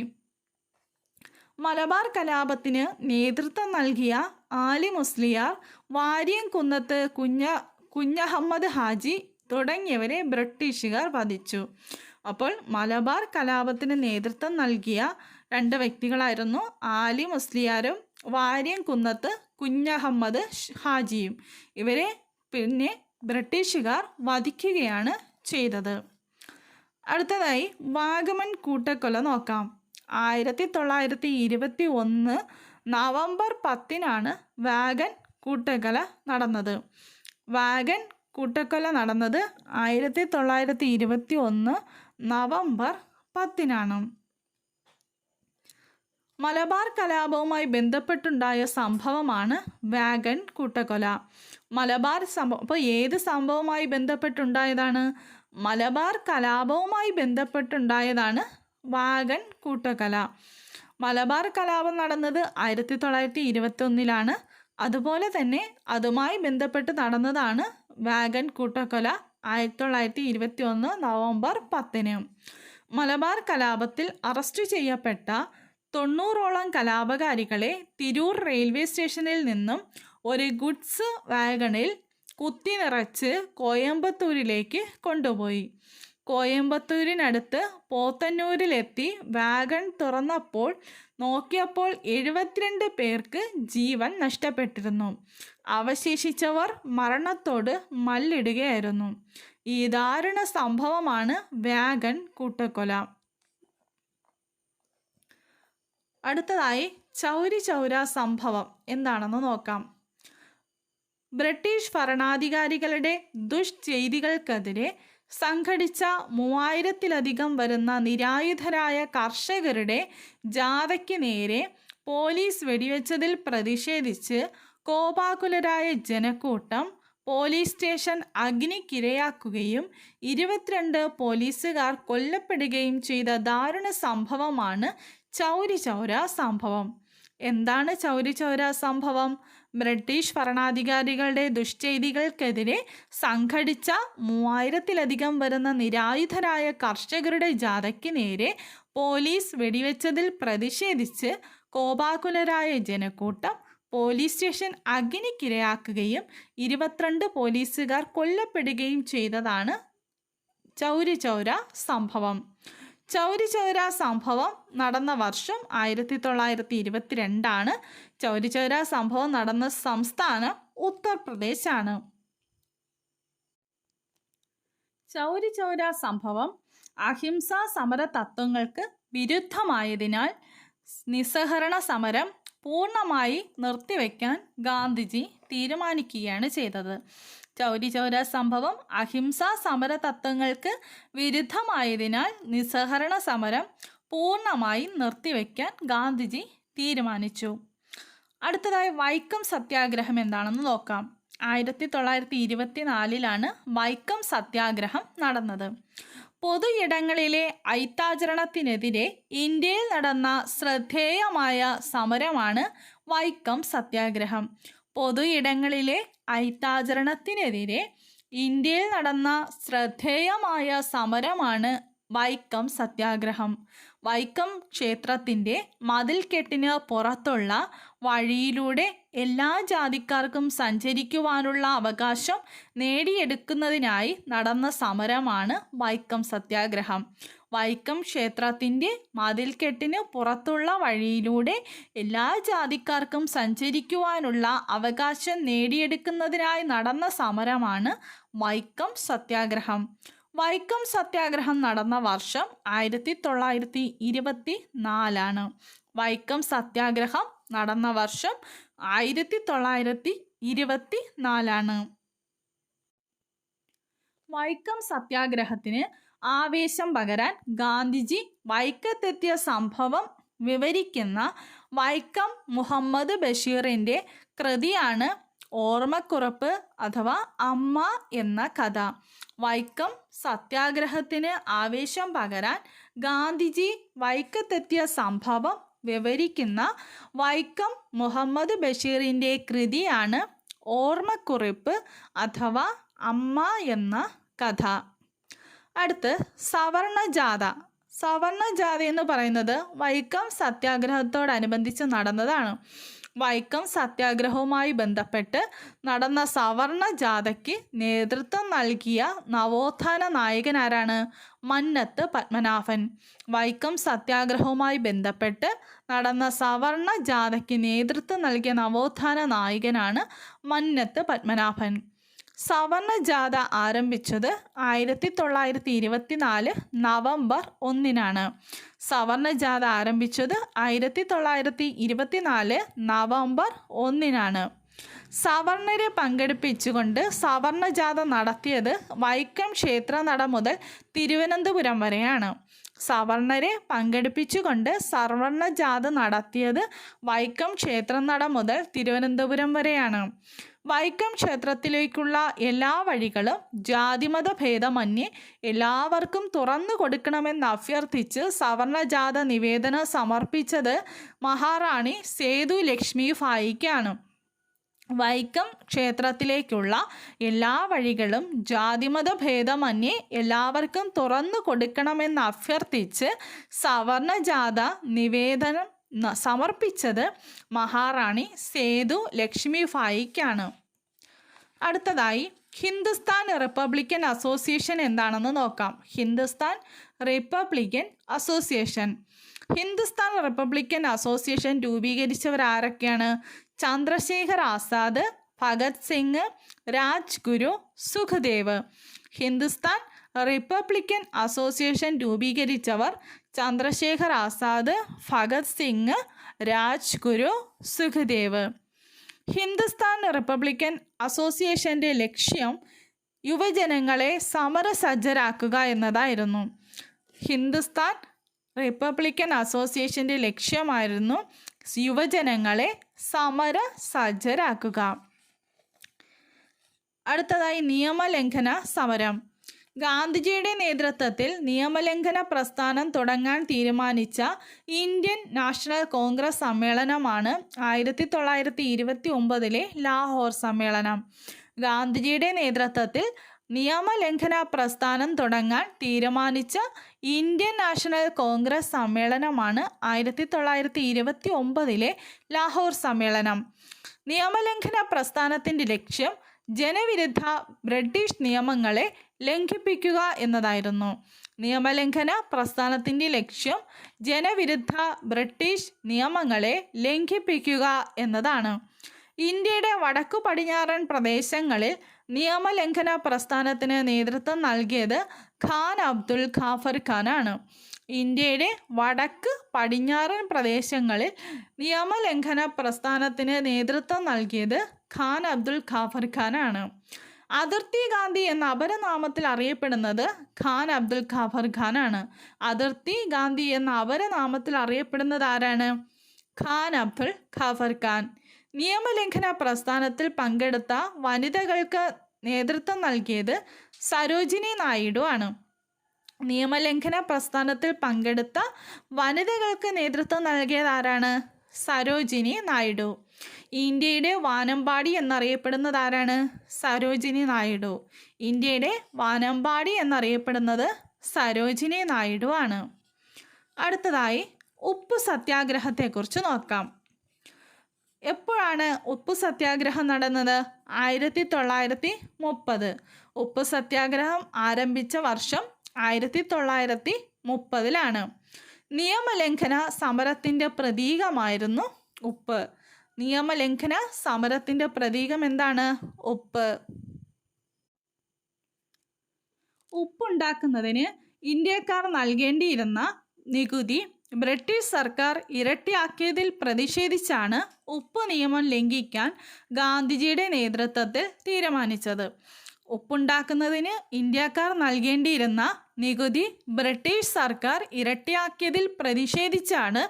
മലബാർ കലാപത്തിന് നേതൃത്വം നൽകിയ ആലി മുസ്ലിയാർ, വാര്യംകുന്നത്ത് കുഞ്ഞഹമ്മദ് ഹാജി തുടങ്ങിയവരെ ബ്രിട്ടീഷുകാർ വധിച്ചു. അപ്പോൾ മലബാർ കലാപത്തിന് നേതൃത്വം നൽകിയ 2 വ്യക്തികളായിരുന്നു ആലി മുസ്ലിയാരും വാര്യംകുന്നത്ത് കുഞ്ഞഹമ്മദ് ഹാജിയും. ഇവരെ പിന്നെ ബ്രിട്ടീഷുകാർ വധിക്കുകയാണ് ചെയ്തത്. അടുത്തതായി വാഗമൺ കൂട്ടക്കൊല നോക്കാം. 1921 നവംബർ 10-നാണ് വാഗൻ കൂട്ടക്കൊല നടന്നത്. വാഗൻ കൂട്ടക്കൊല നടന്നത് 1921 നവംബർ 10-നാണ്. മലബാർ കലാപവുമായി ബന്ധപ്പെട്ടുണ്ടായ സംഭവമാണ് വാഗൻ കൂട്ടക്കൊല. അപ്പോൾ ഏത് സംഭവവുമായി ബന്ധപ്പെട്ടുണ്ടായതാണ്? മലബാർ കലാപവുമായി ബന്ധപ്പെട്ടുണ്ടായതാണ് വാഗൻ കൂട്ടക്കൊല. മലബാർ കലാപം നടന്നത് 1921-ലാണ്. അതുപോലെ തന്നെ അതുമായി ബന്ധപ്പെട്ട് നടന്നതാണ് വാഗൻ കൂട്ടക്കൊല 1921 നവംബർ 10-ന്. മലബാർ കലാപത്തിൽ അറസ്റ്റ് ചെയ്യപ്പെട്ട 90ഓളം കലാപകാരികളെ തിരൂർ റെയിൽവേ സ്റ്റേഷനിൽ നിന്നും ഒരു ഗുഡ്സ് വാഗണിൽ കുത്തി നിറച്ച് കോയമ്പത്തൂരിലേക്ക് കൊണ്ടുപോയി. കോയമ്പത്തൂരിനടുത്ത് പോത്തന്നൂരിലെത്തി വാഗൺ തുറന്നപ്പോൾ നോക്കിയപ്പോൾ 72 പേർക്ക് ജീവൻ നഷ്ടപ്പെട്ടിരുന്നു. അവശേഷിച്ചവർ മരണത്തോട് മല്ലിടുകയായിരുന്നു. ഈ ദാരുണ സംഭവമാണ് വാഗൺ കൂട്ടക്കൊല. അടുത്തതായി ചൗരി ചൗര സംഭവം എന്താണെന്ന് നോക്കാം. ബ്രിട്ടീഷ് ഭരണാധികാരികളുടെ ദുഷ്ചെയ്തികൾക്കെതിരെ സംഘടിച്ച 3000-ലധികം വരുന്ന നിരായുധരായ കർഷകരുടെ ജാഥയ്ക്ക് നേരെ പോലീസ് വെടിവെച്ചതിൽ പ്രതിഷേധിച്ച് കോപാകുലരായ ജനക്കൂട്ടം പോലീസ് സ്റ്റേഷൻ അഗ്നിക്കിരയാക്കുകയും 22 പോലീസുകാർ കൊല്ലപ്പെടുകയും ചെയ്ത ദാരുണ സംഭവമാണ് ചൗരി ചൗര സംഭവം. എന്താണ് ചൗരി ചൗര സംഭവം? ബ്രിട്ടീഷ് ഭരണാധികാരികളുടെ ദുഷ്ചെയ്തികൾക്കെതിരെ സംഘടിച്ച 3000-ലധികം വരുന്ന നിരായുധരായ കർഷകരുടെ ജാഥയ്ക്ക് നേരെ പോലീസ് വെടിവെച്ചതിൽ പ്രതിഷേധിച്ച് കോപാകുലരായ ജനക്കൂട്ടം പോലീസ് സ്റ്റേഷൻ അഗ്നിക്കിരയാക്കുകയും 22 പോലീസുകാർ കൊല്ലപ്പെടുകയും ചെയ്തതാണ് ചൗരി ചൗര സംഭവം. ചൗരി ചൗര സംഭവം നടന്ന വർഷം 1922-ആണ്. ചൗരി ചൗര സംഭവം നടന്ന സംസ്ഥാനം ഉത്തർപ്രദേശാണ്. ചൗരി ചൗര സംഭവം അഹിംസാ സമര തത്വങ്ങൾക്ക് വിരുദ്ധമായതിനാൽ നിസ്സഹരണ സമരം പൂർണ്ണമായി നിർത്തിവെക്കാൻ ഗാന്ധിജി തീരുമാനിക്കുകയാണ് ചെയ്തത്. ചൗരി ചൗര സംഭവം അഹിംസാ സമര തത്വങ്ങൾക്ക് വിരുദ്ധമായതിനാൽ നിസ്സഹരണ സമരം പൂർണ്ണമായി നിർത്തിവെക്കാൻ ഗാന്ധിജി തീരുമാനിച്ചു. അടുത്തതായി വൈക്കം സത്യാഗ്രഹം എന്താണെന്ന് നോക്കാം. 1924-ലാണ് വൈക്കം സത്യാഗ്രഹം നടന്നത്. പൊതു ഇടങ്ങളിലെ അയിത്താചരണത്തിനെതിരെ ഇന്ത്യയിൽ നടന്ന ശ്രദ്ധേയമായ സമരമാണ് വൈക്കം സത്യാഗ്രഹം. പൊതു ഇടങ്ങളിലെ അയിത്താചരണത്തിനെതിരെ ഇന്ത്യയിൽ നടന്ന ശ്രദ്ധേയമായ സമരമാണ് വൈക്കം സത്യാഗ്രഹം. വൈക്കം ക്ഷേത്രത്തിൻ്റെ മതിൽക്കെട്ടിന് പുറത്തുള്ള വഴിയിലൂടെ എല്ലാ ജാതിക്കാർക്കും സഞ്ചരിക്കുവാനുള്ള അവകാശം നേടിയെടുക്കുന്നതിനായി നടന്ന സമരമാണ് വൈക്കം സത്യാഗ്രഹം. വൈക്കം ക്ഷേത്രത്തിൻ്റെ മതിൽക്കെട്ടിന് പുറത്തുള്ള വഴിയിലൂടെ എല്ലാ ജാതിക്കാർക്കും സഞ്ചരിക്കുവാനുള്ള അവകാശം നേടിയെടുക്കുന്നതിനായി നടന്ന സമരമാണ് വൈക്കം സത്യാഗ്രഹം. വൈക്കം സത്യാഗ്രഹം നടന്ന വർഷം 1924. വൈക്കം സത്യാഗ്രഹം നടന്ന വർഷം 1924. വൈക്കം സത്യാഗ്രഹത്തിന് ആവേശം പകരാൻ ഗാന്ധിജി വൈക്കത്തെത്തിയ സംഭവം വിവരിക്കുന്ന വൈക്കം മുഹമ്മദ് ബഷീറിൻ്റെ കൃതിയാണ് ഓർമ്മക്കുറിപ്പ് അഥവാ അമ്മ എന്ന കഥ. വൈക്കം സത്യാഗ്രഹത്തിന് ആവേശം പകരാൻ ഗാന്ധിജി വൈക്കത്തെത്തിയ സംഭവം വിവരിക്കുന്ന വൈക്കം മുഹമ്മദ് ബഷീറിൻ്റെ കൃതിയാണ് ഓർമ്മക്കുറിപ്പ് അഥവാ അമ്മ എന്ന കഥ. അടുത്ത് സവർണജാഥ. സവർണജാഥ എന്ന് പറയുന്നത് വൈക്കം സത്യാഗ്രഹത്തോടനുബന്ധിച്ച് നടന്നതാണ്. വൈക്കം സത്യാഗ്രഹവുമായി ബന്ധപ്പെട്ട് നടന്ന സവർണ ജാഥയ്ക്ക് നേതൃത്വം നൽകിയ നവോത്ഥാന നായകൻ ആരാണ്? മന്നത്ത് പത്മനാഭൻ. വൈക്കം സത്യാഗ്രഹവുമായി ബന്ധപ്പെട്ട് നടന്ന സവർണ ജാഥയ്ക്ക് നേതൃത്വം നൽകിയ നവോത്ഥാന നായകനാണ് മന്നത്ത് പത്മനാഭൻ. സവർണ ജാഥ ആരംഭിച്ചത് 1924 നവംബർ 1-നാണ്. സവർണ ജാഥ ആരംഭിച്ചത് 1924 നവംബർ 1-നാണ്. സവർണരെ പങ്കെടുപ്പിച്ചുകൊണ്ട് സവർണ ജാഥ നടത്തിയത് വൈക്കം ക്ഷേത്രനട മുതൽ തിരുവനന്തപുരം വരെയാണ്. സവർണരെ പങ്കെടുപ്പിച്ചുകൊണ്ട് സവർണ ജാഥ നടത്തിയത് വൈക്കം ക്ഷേത്രനട മുതൽ തിരുവനന്തപുരം വരെയാണ്. വൈക്കം ക്ഷേത്രത്തിലേക്കുള്ള എല്ലാ വഴികളും ജാതിമത ഭേദമന്യേ എല്ലാവർക്കും തുറന്നു കൊടുക്കണമെന്ന് അഭ്യർത്ഥിച്ച് സവർണ ജാഥ നിവേദനം സമർപ്പിച്ചത് മഹാറാണി സേതു ലക്ഷ്മി ഭായിക്കാണ്. വൈക്കം ക്ഷേത്രത്തിലേക്കുള്ള എല്ലാ വഴികളും ജാതിമത ഭേദമന്യേ എല്ലാവർക്കും തുറന്നു കൊടുക്കണമെന്ന് അഭ്യർത്ഥിച്ച് സവർണ ജാഥ നിവേദനം സമർപ്പിച്ചത് മഹാറാണി സേതു ലക്ഷ്മി ഭായിക്കാണ്. അടുത്തതായി ഹിന്ദുസ്ഥാൻ റിപ്പബ്ലിക്കൻ അസോസിയേഷൻ എന്താണെന്ന് നോക്കാം. Hindustan Republican Association. Hindustan Republican Association രൂപീകരിച്ചവർ ആരൊക്കെയാണ്? ചന്ദ്രശേഖർ ആസാദ്, ഭഗത് സിംഗ്, രാജ്ഗുരു, സുഖദേവ്. ഹിന്ദുസ്ഥാൻ റിപ്പബ്ലിക്കൻ അസോസിയേഷൻ രൂപീകരിച്ചവർ ചന്ദ്രശേഖർ ആസാദ്, ഭഗത് സിംഗ്, രാജ്ഗുരു, സുഖദേവ്. ഹിന്ദുസ്ഥാൻ റിപ്പബ്ലിക്കൻ അസോസിയേഷൻ്റെ ലക്ഷ്യം യുവജനങ്ങളെ സമരസജ്ജരാക്കുക എന്നതായിരുന്നു. ഹിന്ദുസ്ഥാൻ റിപ്പബ്ലിക്കൻ അസോസിയേഷൻ്റെ ലക്ഷ്യമായിരുന്നു യുവജനങ്ങളെ സമരസജ്ജരാക്കുക. അടുത്തതായി നിയമലംഘന സമരം. ഗാന്ധിജിയുടെ നേതൃത്വത്തിൽ നിയമലംഘന പ്രസ്ഥാനം തുടങ്ങാൻ തീരുമാനിച്ച ഇന്ത്യൻ നാഷണൽ കോൺഗ്രസ് സമ്മേളനമാണ് 1929 ലാഹോർ സമ്മേളനം. ഗാന്ധിജിയുടെ നേതൃത്വത്തിൽ നിയമലംഘന പ്രസ്ഥാനം തുടങ്ങാൻ തീരുമാനിച്ച ഇന്ത്യൻ നാഷണൽ കോൺഗ്രസ് സമ്മേളനമാണ് 1929 ലാഹോർ സമ്മേളനം. നിയമലംഘന പ്രസ്ഥാനത്തിൻ്റെ ലക്ഷ്യം ജനവിരുദ്ധ ബ്രിട്ടീഷ് നിയമങ്ങളെ ലംഘിപ്പിക്കുക എന്നതായിരുന്നു. നിയമലംഘന പ്രസ്ഥാനത്തിൻ്റെ ലക്ഷ്യം ജനവിരുദ്ധ ബ്രിട്ടീഷ് നിയമങ്ങളെ ലംഘിപ്പിക്കുക എന്നതാണ്. ഇന്ത്യയുടെ വടക്കു പടിഞ്ഞാറൻ പ്രദേശങ്ങളിൽ നിയമലംഘന പ്രസ്ഥാനത്തിന് നേതൃത്വം നൽകിയത് ഖാൻ അബ്ദുൽ ഖാഫർ ഖാനാണ്. ഇന്ത്യയുടെ വടക്ക് പടിഞ്ഞാറൻ പ്രദേശങ്ങളിൽ നിയമലംഘന പ്രസ്ഥാനത്തിന് നേതൃത്വം നൽകിയത് ഖാൻ അബ്ദുൽ ഖാഫർ ഖാനാണ്. അതിർത്തി ഗാന്ധി എന്ന അപരനാമത്തിൽ അറിയപ്പെടുന്നത് ഖാൻ അബ്ദുൽ ഖാഫർ ഖാനാണ്. അതിർത്തി ഗാന്ധി എന്ന അപരനാമത്തിൽ അറിയപ്പെടുന്നത് ആരാണ്? ഖാൻ അബ്ദുൽ ഖാഫർ ഖാൻ. നിയമലംഘന പ്രസ്ഥാനത്തിൽ പങ്കെടുത്ത വനിതകൾക്ക് നേതൃത്വം നൽകിയത് സരോജിനി നായിഡു ആണ്. നിയമലംഘന പ്രസ്ഥാനത്തിൽ പങ്കെടുത്ത വനിതകൾക്ക് നേതൃത്വം നൽകിയത് ആരാണ്? സരോജിനി നായിഡു. ഇന്ത്യയുടെ വാനമ്പാടി എന്നറിയപ്പെടുന്നത് ആരാണ്? സരോജിനി നായിഡു. ഇന്ത്യയുടെ വാനമ്പാടി എന്നറിയപ്പെടുന്നത് സരോജിനി നായിഡു ആണ്. അടുത്തതായി ഉപ്പു സത്യാഗ്രഹത്തെക്കുറിച്ച് നോക്കാം. എപ്പോഴാണ് ഉപ്പു സത്യാഗ്രഹം നടന്നത്? 1930. ഉപ്പു സത്യാഗ്രഹം ആരംഭിച്ച വർഷം 1930 നിയമലംഘന സമരത്തിൻ്റെ പ്രതീകമായിരുന്നു ഉപ്പ്. നിയമലംഘന സമരത്തിൻ്റെ പ്രതീകം എന്താണ്? ഉപ്പ്. ഉപ്പുണ്ടാക്കുന്നതിന് ഇന്ത്യക്കാർ നൽകേണ്ടിയിരുന്ന നികുതി ബ്രിട്ടീഷ് സർക്കാർ ഇരട്ടിയാക്കിയതിൽ പ്രതിഷേധിച്ചാണ് ഉപ്പ് നിയമം ലംഘിക്കാൻ ഗാന്ധിജിയുടെ നേതൃത്വത്തിൽ തീരുമാനിച്ചത്. ഉപ്പുണ്ടാക്കുന്നതിന് ഇന്ത്യക്കാർ നൽകേണ്ടിയിരുന്ന നികുതി ബ്രിട്ടീഷ് സർക്കാർ ഇരട്ടിയാക്കിയതിൽ പ്രതിഷേധിച്ചാണ്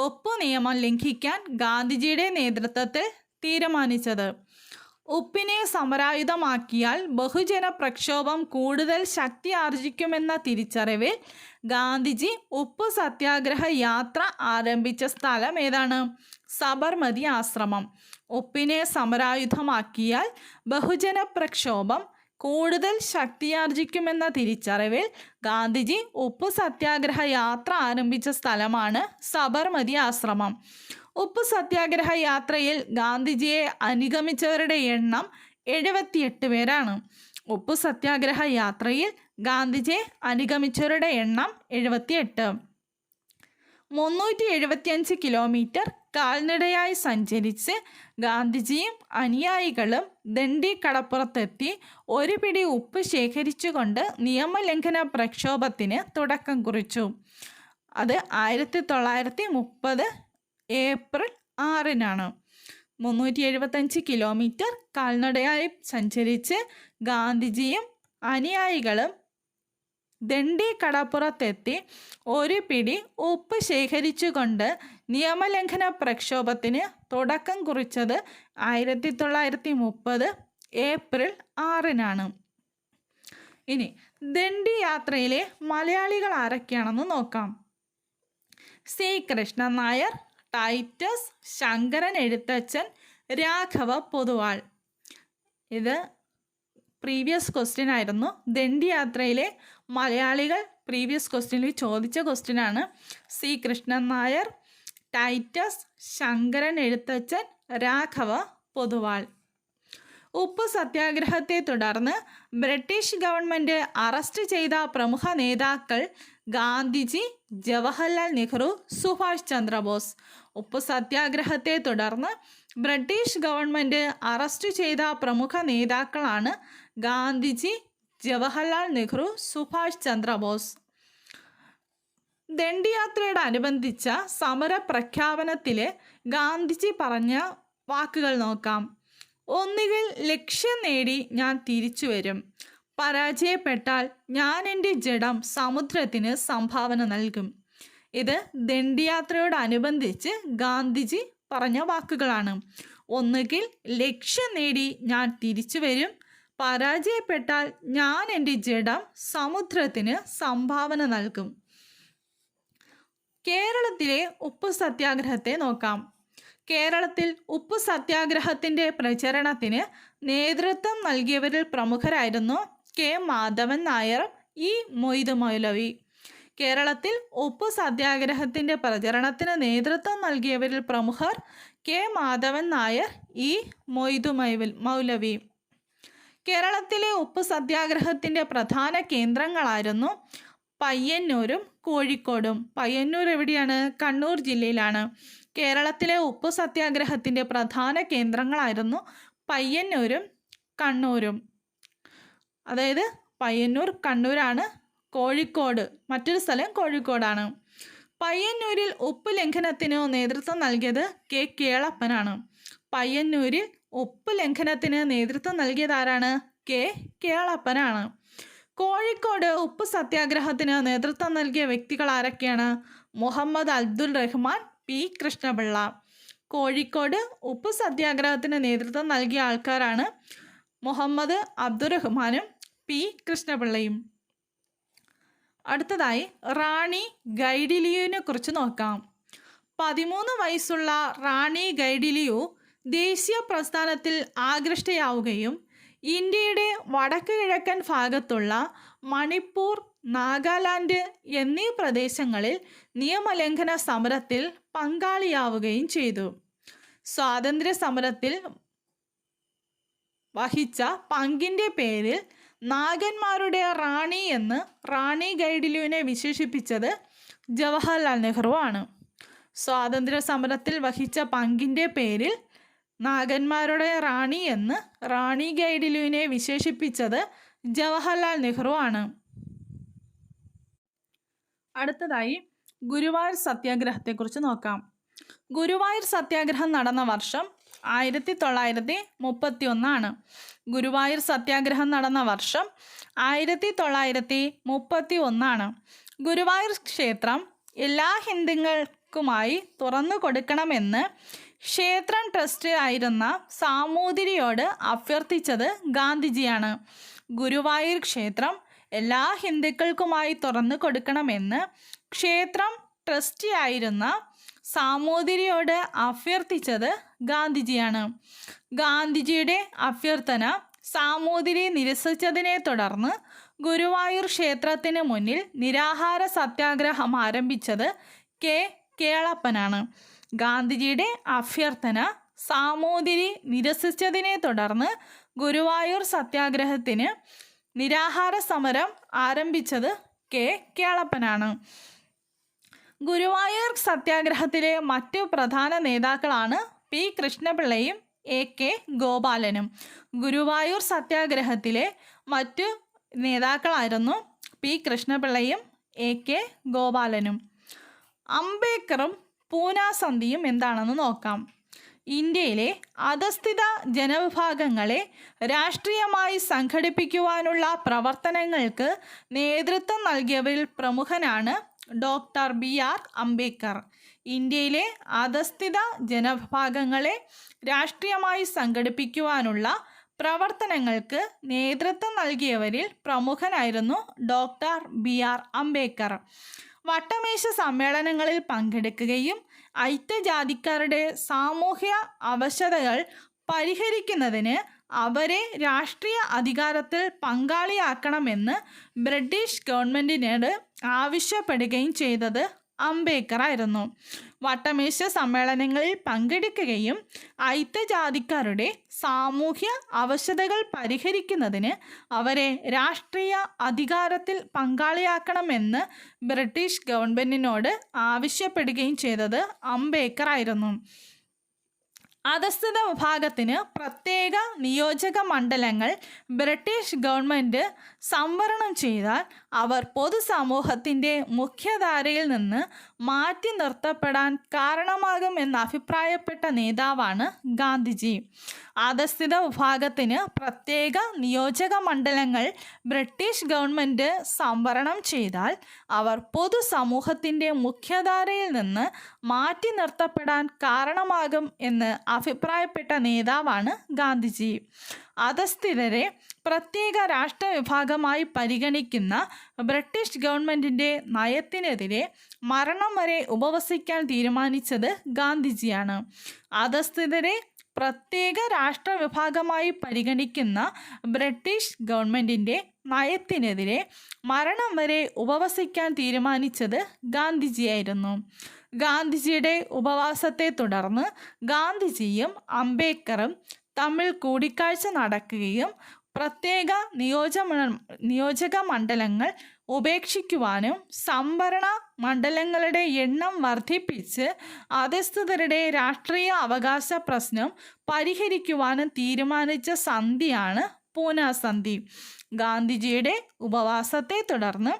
ഉപ്പ് നിയമം ലംഘിക്കാൻ ഗാന്ധിജിയുടെ നേതൃത്വത്തിൽ തീരുമാനിച്ചത്. ഉപ്പിനെ സമരായുധമാക്കിയാൽ ബഹുജന പ്രക്ഷോഭം കൂടുതൽ ശക്തി ആർജിക്കുമെന്ന തിരിച്ചറിവിൽ ഗാന്ധിജി ഉപ്പു സത്യാഗ്രഹ യാത്ര ആരംഭിച്ച സ്ഥലം ഏതാണ്? സബർമതി ആശ്രമം. ഉപ്പിനെ സമരായുധമാക്കിയാൽ ബഹുജന പ്രക്ഷോഭം കൂടുതൽ ശക്തിയാർജിക്കുമെന്ന തിരിച്ചറിവിൽ ഗാന്ധിജി ഉപ്പു സത്യാഗ്രഹ യാത്ര ആരംഭിച്ച സ്ഥലമാണ് സബർമതി ആശ്രമം. ഉപ്പു സത്യാഗ്രഹ യാത്രയിൽ ഗാന്ധിജിയെ അനുഗമിച്ചവരുടെ എണ്ണം 78 പേരാണ്. ഉപ്പു സത്യാഗ്രഹ യാത്രയിൽ ഗാന്ധിജിയെ അനുഗമിച്ചവരുടെ എണ്ണം 78. 375 കിലോമീറ്റർ കാൽനടയായി സഞ്ചരിച്ച് ഗാന്ധിജിയും അനുയായികളും ദണ്ഡി കടപ്പുറത്തെത്തി ഒരു പിടി ഉപ്പ് ശേഖരിച്ചുകൊണ്ട് നിയമലംഘന പ്രക്ഷോഭത്തിന് തുടക്കം കുറിച്ചു. അത് 1930 ഏപ്രിൽ 6 375 കിലോമീറ്റർ കാൽനടയായി സഞ്ചരിച്ച് ഗാന്ധിജിയും അനുയായികളും ദണ്ഡി കടപ്പുറത്തെത്തി ഒരു പിടി ഉപ്പ് ശേഖരിച്ചുകൊണ്ട് നിയമലംഘന പ്രക്ഷോഭത്തിന് തുടക്കം കുറിച്ചത് 1930 ഏപ്രിൽ 6 ഇനി ദണ്ഡി യാത്രയിലെ മലയാളികൾ ആരൊക്കെയാണെന്ന് നോക്കാം. C Krishnan Nair, Titus, Sankaran Ezhuthachan, Raghava Poduval. ഇത് പ്രീവിയസ് ക്വസ്റ്റ്യൻ ആയിരുന്നു. ദണ്ഡി യാത്രയിലെ മലയാളികൾ പ്രീവിയസ് ക്വസ്റ്റ്യനിൽ ചോദിച്ച ക്വസ്റ്റ്യനാണ്. C Krishnan Nair, Titus, Sankaran Ezhuthachan, Raghava Poduval. ഉപ്പു സത്യാഗ്രഹത്തെ തുടർന്ന് ബ്രിട്ടീഷ് ഗവൺമെൻറ് അറസ്റ്റ് ചെയ്ത പ്രമുഖ നേതാക്കൾ ഗാന്ധിജി, ജവഹർലാൽ നെഹ്റു, സുഭാഷ് ചന്ദ്രബോസ്. ഉപ്പു സത്യാഗ്രഹത്തെ തുടർന്ന് ബ്രിട്ടീഷ് ഗവൺമെൻറ് അറസ്റ്റ് ചെയ്ത പ്രമുഖ നേതാക്കളാണ് ഗാന്ധിജി, ജവഹർലാൽ നെഹ്റു, സുഭാഷ് ചന്ദ്രബോസ്. ദണ്ഡിയാത്രയോടനുബന്ധിച്ച സമര പ്രഖ്യാപനത്തിൽ ഗാന്ധിജി പറഞ്ഞ വാക്കുകൾ നോക്കാം. ഒന്നുകിൽ ലക്ഷ്യം നേടി ഞാൻ തിരിച്ചു വരും, പരാജയപ്പെട്ടാൽ ഞാൻ എൻ്റെ ജഡം സമുദ്രത്തിന് സംഭാവന നൽകും. ഇത് ദണ്ഡിയാത്രയോടനുബന്ധിച്ച് ഗാന്ധിജി പറഞ്ഞ വാക്കുകളാണ്. ഒന്നുകിൽ ലക്ഷ്യം നേടി ഞാൻ തിരിച്ചു വരും, പരാജയപ്പെട്ടാൽ ഞാൻ എൻ്റെ ജഡം സമുദ്രത്തിന് സംഭാവന നൽകും. കേരളത്തിലെ ഉപ്പു സത്യാഗ്രഹത്തെ നോക്കാം. കേരളത്തിൽ ഉപ്പു സത്യാഗ്രഹത്തിൻ്റെ പ്രചരണത്തിന് നേതൃത്വം നൽകിയവരിൽ പ്രമുഖരായിരുന്നു കെ മാധവൻ നായർ, ഇ മൊയ്തു മൗലവി. കേരളത്തിൽ ഉപ്പു സത്യാഗ്രഹത്തിൻ്റെ പ്രചരണത്തിന് നേതൃത്വം നൽകിയവരിൽ പ്രമുഖർ കെ മാധവൻ നായർ, ഇ മൊയ്തു മൗലവി. കേരളത്തിലെ ഉപ്പു സത്യാഗ്രഹത്തിൻ്റെ പ്രധാന കേന്ദ്രങ്ങളായിരുന്നു പയ്യന്നൂരും കോഴിക്കോടും. പയ്യന്നൂർ എവിടെയാണ്? കണ്ണൂർ ജില്ലയിലാണ്. കേരളത്തിലെ ഉപ്പു സത്യാഗ്രഹത്തിൻ്റെ പ്രധാന കേന്ദ്രങ്ങളായിരുന്നു പയ്യന്നൂരും കണ്ണൂരും. അതായത് പയ്യന്നൂർ കണ്ണൂരാണ്, കോഴിക്കോട് മറ്റൊരു സ്ഥലം കോഴിക്കോടാണ്. പയ്യന്നൂരിൽ ഉപ്പ് ലംഘനത്തിന് നേതൃത്വം നൽകിയത് കെ കേളപ്പനാണ്. പയ്യന്നൂരിൽ ഉപ്പ് ലംഘനത്തിന് നേതൃത്വം നൽകിയതാരാണ്? കെ കേളപ്പനാണ്. കോഴിക്കോട് ഉപ്പ് സത്യാഗ്രഹത്തിന് നേതൃത്വം നൽകിയ വ്യക്തികൾ ആരൊക്കെയാണ്? മുഹമ്മദ് അബ്ദുൽ റഹ്മാൻ, പി കൃഷ്ണപിള്ള. കോഴിക്കോട് ഉപ്പ് സത്യാഗ്രഹത്തിന് നേതൃത്വം നൽകിയ ആൾക്കാരാണ് മുഹമ്മദ് അബ്ദുറഹ്മാനും പി കൃഷ്ണപിള്ളയും. അടുത്തതായി റാണി ഗൈഡിലിയുവിനെ കുറിച്ച് നോക്കാം. 13 വയസ്സുള്ള റാണി ഗൈഡിലിയു ദേശീയ പ്രസ്ഥാനത്തിൽ ആകൃഷ്ടയാവുകയും ഇന്ത്യയുടെ വടക്ക് കിഴക്കൻ ഭാഗത്തുള്ള മണിപ്പൂർ, നാഗാലാൻഡ് എന്നീ പ്രദേശങ്ങളിൽ നിയമലംഘന സമരത്തിൽ പങ്കാളിയാവുകയും ചെയ്തു. സ്വാതന്ത്ര്യ സമരത്തിൽ വഹിച്ച പങ്കിൻ്റെ പേരിൽ നാഗന്മാരുടെ റാണി എന്ന് റാണി ഗൈഡിലുവിനെ വിശേഷിപ്പിച്ചത് ജവഹർലാൽ നെഹ്റു ആണ്. സ്വാതന്ത്ര്യ സമരത്തിൽ വഹിച്ച പങ്കിൻ്റെ പേരിൽ നാഗന്മാരുടെ റാണി എന്ന് റാണി ഗൈഡിലുവിനെ വിശേഷിപ്പിച്ചത് ജവഹർലാൽ നെഹ്റു ആണ്. അടുത്തതായി ഗുരുവായൂർ സത്യാഗ്രഹത്തെക്കുറിച്ച് നോക്കാം. ഗുരുവായൂർ സത്യാഗ്രഹം നടന്ന വർഷം 1931. ഗുരുവായൂർ സത്യാഗ്രഹം നടന്ന വർഷം 1931. ഗുരുവായൂർ ക്ഷേത്രം എല്ലാ ഹിന്ദുക്കൾക്കുമായി തുറന്നു കൊടുക്കണമെന്ന് ക്ഷേത്രം ട്രസ്റ്റ് ആയിരുന്ന സാമൂതിരിയോട് അഭ്യർത്ഥിച്ചത് ഗാന്ധിജിയാണ്. ഗുരുവായൂർ ക്ഷേത്രം എല്ലാ ഹിന്ദുക്കൾക്കുമായി തുറന്നു കൊടുക്കണമെന്ന് ക്ഷേത്രം ട്രസ്റ്റി ആയിരുന്ന സാമൂതിരിയോട് അഭ്യർത്ഥിച്ചത് ഗാന്ധിജിയാണ്. ഗാന്ധിജിയുടെ അഭ്യർത്ഥന സാമൂതിരി നിരസിച്ചതിനെ തുടർന്ന് ഗുരുവായൂർ ക്ഷേത്രത്തിന് മുന്നിൽ നിരാഹാര സത്യാഗ്രഹം ആരംഭിച്ചത് കേളപ്പനാണ്. ഗാന്ധിജിയുടെ അഭ്യർത്ഥന സാമൂതിരി നിരസിച്ചതിനെ തുടർന്ന് ഗുരുവായൂർ സത്യാഗ്രഹത്തിന് നിരാഹാര സമരം ആരംഭിച്ചത് കേളപ്പനാണ്. ഗുരുവായൂർ സത്യാഗ്രഹത്തിലെ മറ്റു പ്രധാന നേതാക്കളാണ് പി കൃഷ്ണപിള്ളയും കെ ഗോപാലനും. ഗുരുവായൂർ സത്യാഗ്രഹത്തിലെ മറ്റു നേതാക്കളായിരുന്നു പി കൃഷ്ണപിള്ളയും കെ ഗോപാലനും. അംബേദ്കറും പൂന സന്ധിയും എന്താണെന്ന് നോക്കാം. ഇന്ത്യയിലെ അധസ്ഥിത ജനവിഭാഗങ്ങളെ രാഷ്ട്രീയമായി സംഘടിപ്പിക്കുവാനുള്ള പ്രവർത്തനങ്ങൾക്ക് നേതൃത്വം നൽകിയവരിൽ പ്രമുഖനാണ് ഡോക്ടർ BR അംബേദ്കർ. ഇന്ത്യയിലെ അധസ്ഥിത ജനവിഭാഗങ്ങളെ രാഷ്ട്രീയമായി സംഘടിപ്പിക്കുവാനുള്ള പ്രവർത്തനങ്ങൾക്ക് നേതൃത്വം നൽകിയവരിൽ പ്രമുഖനായിരുന്നു ഡോക്ടർ BR അംബേദ്കർ. വട്ടമേശ സമ്മേളനങ്ങളിൽ പങ്കെടുക്കുകയും ഐക്യജാതിക്കാരുടെ സാമൂഹ്യ അവശതകൾ പരിഹരിക്കുന്നതിന് അവരെ രാഷ്ട്രീയ അധികാരത്തിൽ പങ്കാളിയാക്കണമെന്ന് ബ്രിട്ടീഷ് ഗവൺമെൻറ്റിനോട് ആവശ്യപ്പെടുകയും ചെയ്തത് അംബേദ്കർ ആയിരുന്നു. വട്ടമേശ സമ്മേളനങ്ങളിൽ പങ്കെടുക്കുകയും ഐക്യജാതിക്കാരുടെ സാമൂഹ്യ അവശതകൾ പരിഹരിക്കുന്നതിന് അവരെ രാഷ്ട്രീയ അധികാരത്തിൽ പങ്കാളിയാക്കണമെന്ന് ബ്രിട്ടീഷ് ഗവൺമെൻറ്റിനോട് ആവശ്യപ്പെടുകയും ചെയ്തത് അംബേദ്കർ ആയിരുന്നു. അധസ്ഥിത വിഭാഗത്തിന് പ്രത്യേക നിയോജക മണ്ഡലങ്ങൾ ബ്രിട്ടീഷ് ഗവൺമെൻറ് സംവരണം ചെയ്താൽ അവർ പൊതുസമൂഹത്തിൻ്റെ മുഖ്യധാരയിൽ നിന്ന് മാറ്റി നിർത്തപ്പെടാൻ കാരണമാകുമെന്ന് അഭിപ്രായപ്പെട്ട നേതാവാണ് ഗാന്ധിജി. അധസ്ഥിത വിഭാഗത്തിന് പ്രത്യേക നിയോജക മണ്ഡലങ്ങൾ ബ്രിട്ടീഷ് ഗവൺമെൻറ് സംവരണം ചെയ്താൽ അവർ പൊതുസമൂഹത്തിൻ്റെ മുഖ്യധാരയിൽ നിന്ന് മാറ്റി നിർത്തപ്പെടാൻ കാരണമാകും എന്ന് അഭിപ്രായപ്പെട്ട നേതാവാണ് ഗാന്ധിജി. അധസ്ഥിതരെ പ്രത്യേക രാഷ്ട്രവിഭാഗമായി പരിഗണിക്കുന്ന ബ്രിട്ടീഷ് ഗവൺമെൻറ്റിൻ്റെ നയത്തിനെതിരെ മരണം വരെ ഉപവസിക്കാൻ തീരുമാനിച്ചത് ഗാന്ധിജിയാണ്. അധസ്ഥിതരെ പ്രത്യേക രാഷ്ട്രവിഭാഗമായി പരിഗണിക്കുന്ന ബ്രിട്ടീഷ് ഗവൺമെൻറ്റിൻ്റെ നയത്തിനെതിരെ മരണം വരെ ഉപവസിക്കാൻ തീരുമാനിച്ചത് ഗാന്ധിജിയായിരുന്നു. ഗാന്ധിജിയുടെ ഉപവാസത്തെ തുടർന്ന് ഗാന്ധിജിയും അംബേദ്കറും തമ്മിൽ കൂടിക്കാഴ്ച നടക്കുകയും പ്രത്യേക നിയോജക മണ്ഡലങ്ങൾ ഉപേക്ഷിക്കുവാനും സംവരണ മണ്ഡലങ്ങളുടെ എണ്ണം വർദ്ധിപ്പിച്ച് അധസ്ഥിതരുടെ രാഷ്ട്രീയ അവകാശ പ്രശ്നം പരിഹരിക്കുവാനും തീരുമാനിച്ച സന്ധിയാണ് പൂന സന്ധി. ഗാന്ധിജിയുടെ ഉപവാസത്തെ തുടർന്ന്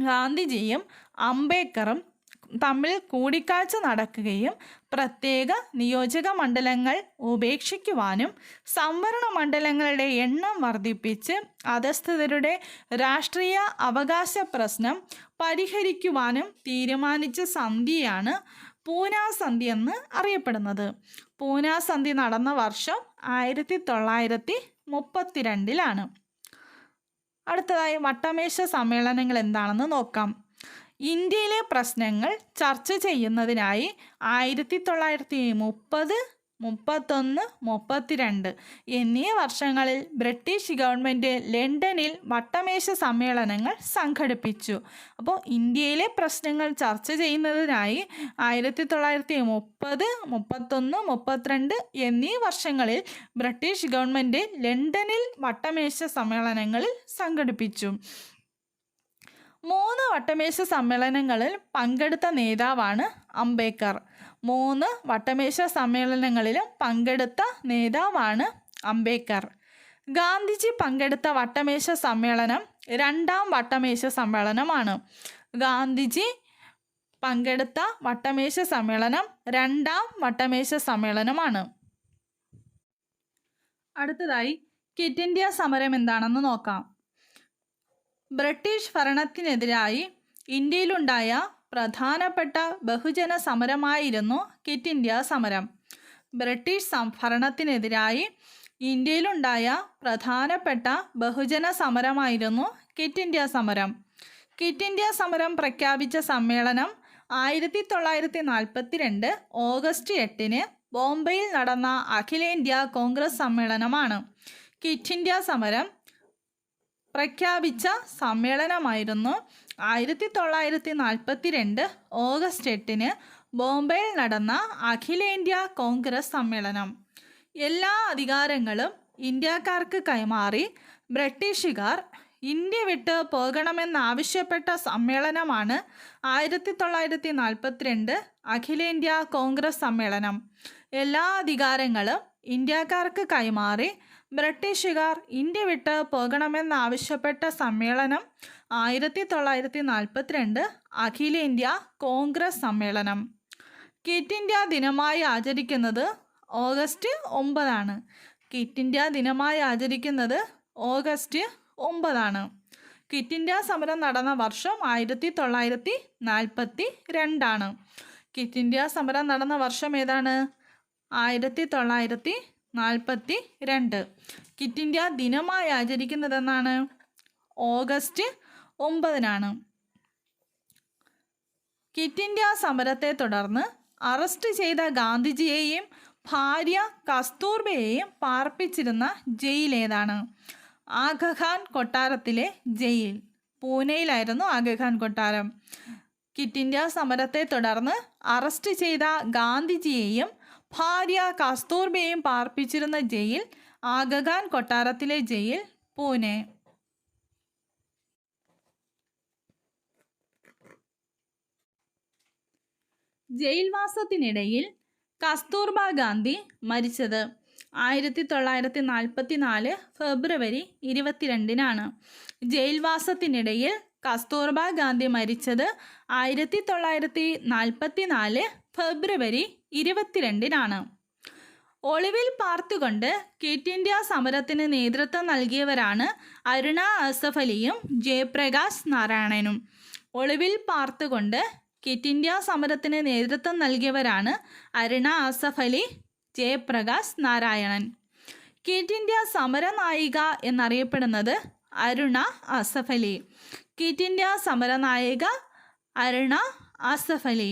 ഗാന്ധിജിയും അംബേദ്കറും തമ്മിൽ കൂടിക്കാഴ്ച നടക്കുകയും പ്രത്യേക നിയോജക മണ്ഡലങ്ങൾ ഉപേക്ഷിക്കുവാനും സംവരണ മണ്ഡലങ്ങളുടെ എണ്ണം വർദ്ധിപ്പിച്ച് അധസ്ഥിതരുടെ രാഷ്ട്രീയ അവകാശ പ്രശ്നം പരിഹരിക്കുവാനും തീരുമാനിച്ച സന്ധിയാണ് പൂന സന്ധി എന്ന് അറിയപ്പെടുന്നത്. പൂന സന്ധി നടന്ന വർഷം 1932. അടുത്തതായി വട്ടമേശ സമ്മേളനങ്ങൾ എന്താണെന്ന് നോക്കാം. ഇന്ത്യയിലെ പ്രശ്നങ്ങൾ ചർച്ച ചെയ്യുന്നതിനായി 1930, 31, 32 എന്നീ വർഷങ്ങളിൽ ബ്രിട്ടീഷ് ഗവൺമെൻറ് ലണ്ടനിൽ വട്ടമേശ സമ്മേളനങ്ങൾ സംഘടിപ്പിച്ചു. അപ്പോൾ ഇന്ത്യയിലെ പ്രശ്നങ്ങൾ ചർച്ച ചെയ്യുന്നതിനായി 1930, 31, 32 എന്നീ വർഷങ്ങളിൽ ബ്രിട്ടീഷ് ഗവൺമെൻറ് ലണ്ടനിൽ വട്ടമേശ സമ്മേളനങ്ങളിൽ സംഘടിപ്പിച്ചു. 3 വട്ടമേശ സമ്മേളനങ്ങളിൽ പങ്കെടുത്ത നേതാവാണ് അംബേദ്കർ. 3 വട്ടമേശ സമ്മേളനങ്ങളിലും പങ്കെടുത്ത നേതാവാണ് അംബേദ്കർ. ഗാന്ധിജി പങ്കെടുത്ത വട്ടമേശ സമ്മേളനം 2ാം വട്ടമേശ സമ്മേളനമാണ്. ഗാന്ധിജി പങ്കെടുത്ത വട്ടമേശ സമ്മേളനം 2ാം വട്ടമേശ സമ്മേളനമാണ്. അടുത്തതായി ക്വിറ്റ് ഇന്ത്യ സമരം എന്താണെന്ന് നോക്കാം. ബ്രിട്ടീഷ് ഭരണത്തിനെതിരായി ഇന്ത്യയിലുണ്ടായ പ്രധാനപ്പെട്ട ബഹുജന സമരമായിരുന്നു ക്വിറ്റ് ഇന്ത്യ സമരം. ബ്രിട്ടീഷ് ഭരണത്തിനെതിരായി ഇന്ത്യയിലുണ്ടായ പ്രധാനപ്പെട്ട ബഹുജന സമരമായിരുന്നു ക്വിറ്റ് ഇന്ത്യ സമരം. ക്വിറ്റ് ഇന്ത്യ സമരം പ്രഖ്യാപിച്ച സമ്മേളനം 1942 ഓഗസ്റ്റ് 8 ബോംബെയിൽ നടന്ന അഖിലേന്ത്യാ കോൺഗ്രസ് സമ്മേളനമാണ്. ക്വിറ്റ് ഇന്ത്യ സമരം പ്രഖ്യാപിച്ച സമ്മേളനമായിരുന്നു 1942 ഓഗസ്റ്റ് 8 ബോംബെയിൽ നടന്ന അഖിലേന്ത്യാ കോൺഗ്രസ് സമ്മേളനം. എല്ലാ അധികാരങ്ങളും ഇന്ത്യക്കാർക്ക് കൈമാറി ബ്രിട്ടീഷുകാർ ഇന്ത്യ വിട്ട് പോകണമെന്നാവശ്യപ്പെട്ട സമ്മേളനമാണ് 1942 അഖിലേന്ത്യാ കോൺഗ്രസ് സമ്മേളനം. എല്ലാ അധികാരങ്ങളും ഇന്ത്യക്കാർക്ക് കൈമാറി ബ്രിട്ടീഷുകാർ ഇന്ത്യ വിട്ട് പോകണമെന്നാവശ്യപ്പെട്ട സമ്മേളനം 1942 അഖിലേന്ത്യാ കോൺഗ്രസ് സമ്മേളനം. ക്വിറ്റ് ഇന്ത്യ ദിനമായി ആചരിക്കുന്നത് ഓഗസ്റ്റ് 9. ക്വിറ്റ് ഇന്ത്യ ദിനമായി ആചരിക്കുന്നത് ഓഗസ്റ്റ് 9. ക്വിറ്റ് ഇന്ത്യ സമരം നടന്ന വർഷം 1942. ക്വിറ്റ് ഇന്ത്യ സമരം നടന്ന വർഷം ഏതാണ്? 1942. ക്വിറ്റ് ഇന്ത്യ ദിനമായി ആചരിക്കുന്നതെന്നാണ്? ഓഗസ്റ്റ് 9. ക്വിറ്റ് ഇന്ത്യ സമരത്തെ തുടർന്ന് അറസ്റ്റ് ചെയ്ത ഗാന്ധിജിയെയും ഭാര്യ കസ്തൂർബയെയും പാർപ്പിച്ചിരുന്ന ജയിൽ ഏതാണ്? ആഗഖാൻ കൊട്ടാരത്തിലെ ജയിൽ. പൂനെയിലായിരുന്നു ആഗഖാൻ കൊട്ടാരം. ക്വിറ്റ് ഇന്ത്യ സമരത്തെ തുടർന്ന് അറസ്റ്റ് ചെയ്ത ഗാന്ധിജിയെയും ഭാര്യ കസ്തൂർബയെയും പാർപ്പിച്ചിരുന്ന ജയിൽ ആഗഖാൻ കൊട്ടാരത്തിലെ ജയിൽ, പൂനെ. ജയിൽവാസത്തിനിടയിൽ കസ്തൂർബ ഗാന്ധി മരിച്ചത് 1944 ഫെബ്രുവരി 22. ജയിൽവാസത്തിനിടയിൽ കസ്തൂർബ ഗാന്ധി മരിച്ചത് 1944 ഫെബ്രുവരി 22. ഒളിവിൽ പാർത്തുകൊണ്ട് ക്വിറ്റ് ഇന്ത്യ സമരത്തിന് നേതൃത്വം നൽകിയവരാണ് അരുണ അസഫ് അലിയും ജയപ്രകാശ് നാരായണനും. ഒളിവിൽ പാർത്തുകൊണ്ട് ക്വിറ്റ് ഇന്ത്യ സമരത്തിന് നേതൃത്വം നൽകിയവരാണ് അരുണ അസഫ് അലി, ജയപ്രകാശ് നാരായണൻ. ക്വിറ്റ് ഇന്ത്യ സമരനായിക എന്നറിയപ്പെടുന്നത് അരുണ അസഫ് അലി. ക്വിറ്റ് ഇന്ത്യ സമരനായിക അരുണ അസഫ് അലി.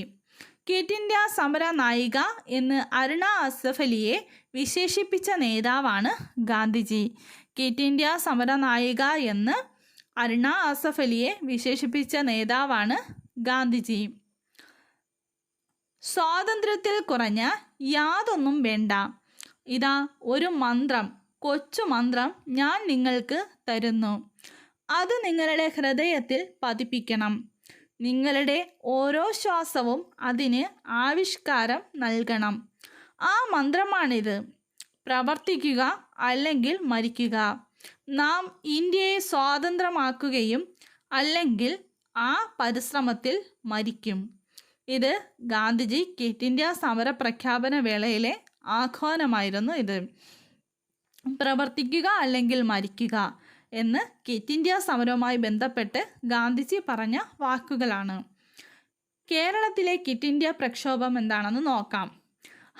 ക്വിറ്റ് ഇന്ത്യ സമരനായിക എന്ന് അരുണ അസഫ് അലിയെ വിശേഷിപ്പിച്ച നേതാവാണ് ഗാന്ധിജി. ക്വിറ്റ് ഇന്ത്യ സമരനായിക എന്ന് അരുണ അസഫ് അലിയെ വിശേഷിപ്പിച്ച നേതാവാണ് ഗാന്ധിജി. സ്വാതന്ത്ര്യത്തിൽ കുറഞ്ഞ യാതൊന്നും വേണ്ട. ഇതാ ഒരു മന്ത്രം, കൊച്ചു മന്ത്രം ഞാൻ നിങ്ങൾക്ക് തരുന്നു. അത് നിങ്ങളുടെ ഹൃദയത്തിൽ പതിപ്പിക്കണം. നിങ്ങളുടെ ഓരോ ശ്വാസവും അതിന് ആവിഷ്കാരം നൽകണം. ആ മന്ത്രമാണിത്. പ്രവർത്തിക്കുക അല്ലെങ്കിൽ മരിക്കുക. നാം ഇന്ത്യയെ സ്വാതന്ത്ര്യമാക്കുകയും അല്ലെങ്കിൽ ആ പരിശ്രമത്തിൽ മരിക്കും. ഇത് ഗാന്ധിജി ക്വിറ്റ് ഇന്ത്യ സമര പ്രഖ്യാപന വേളയിലെ ആഹ്വാനമായിരുന്നു. ഇത് പ്രവർത്തിക്കുക അല്ലെങ്കിൽ മരിക്കുക എന്ന് ക്വിറ്റ് ഇന്ത്യ സമരവുമായി ബന്ധപ്പെട്ട് ഗാന്ധിജി പറഞ്ഞ വാക്കുകളാണ്. കേരളത്തിലെ ക്വിറ്റ് ഇന്ത്യ പ്രക്ഷോഭം എന്താണെന്ന് നോക്കാം.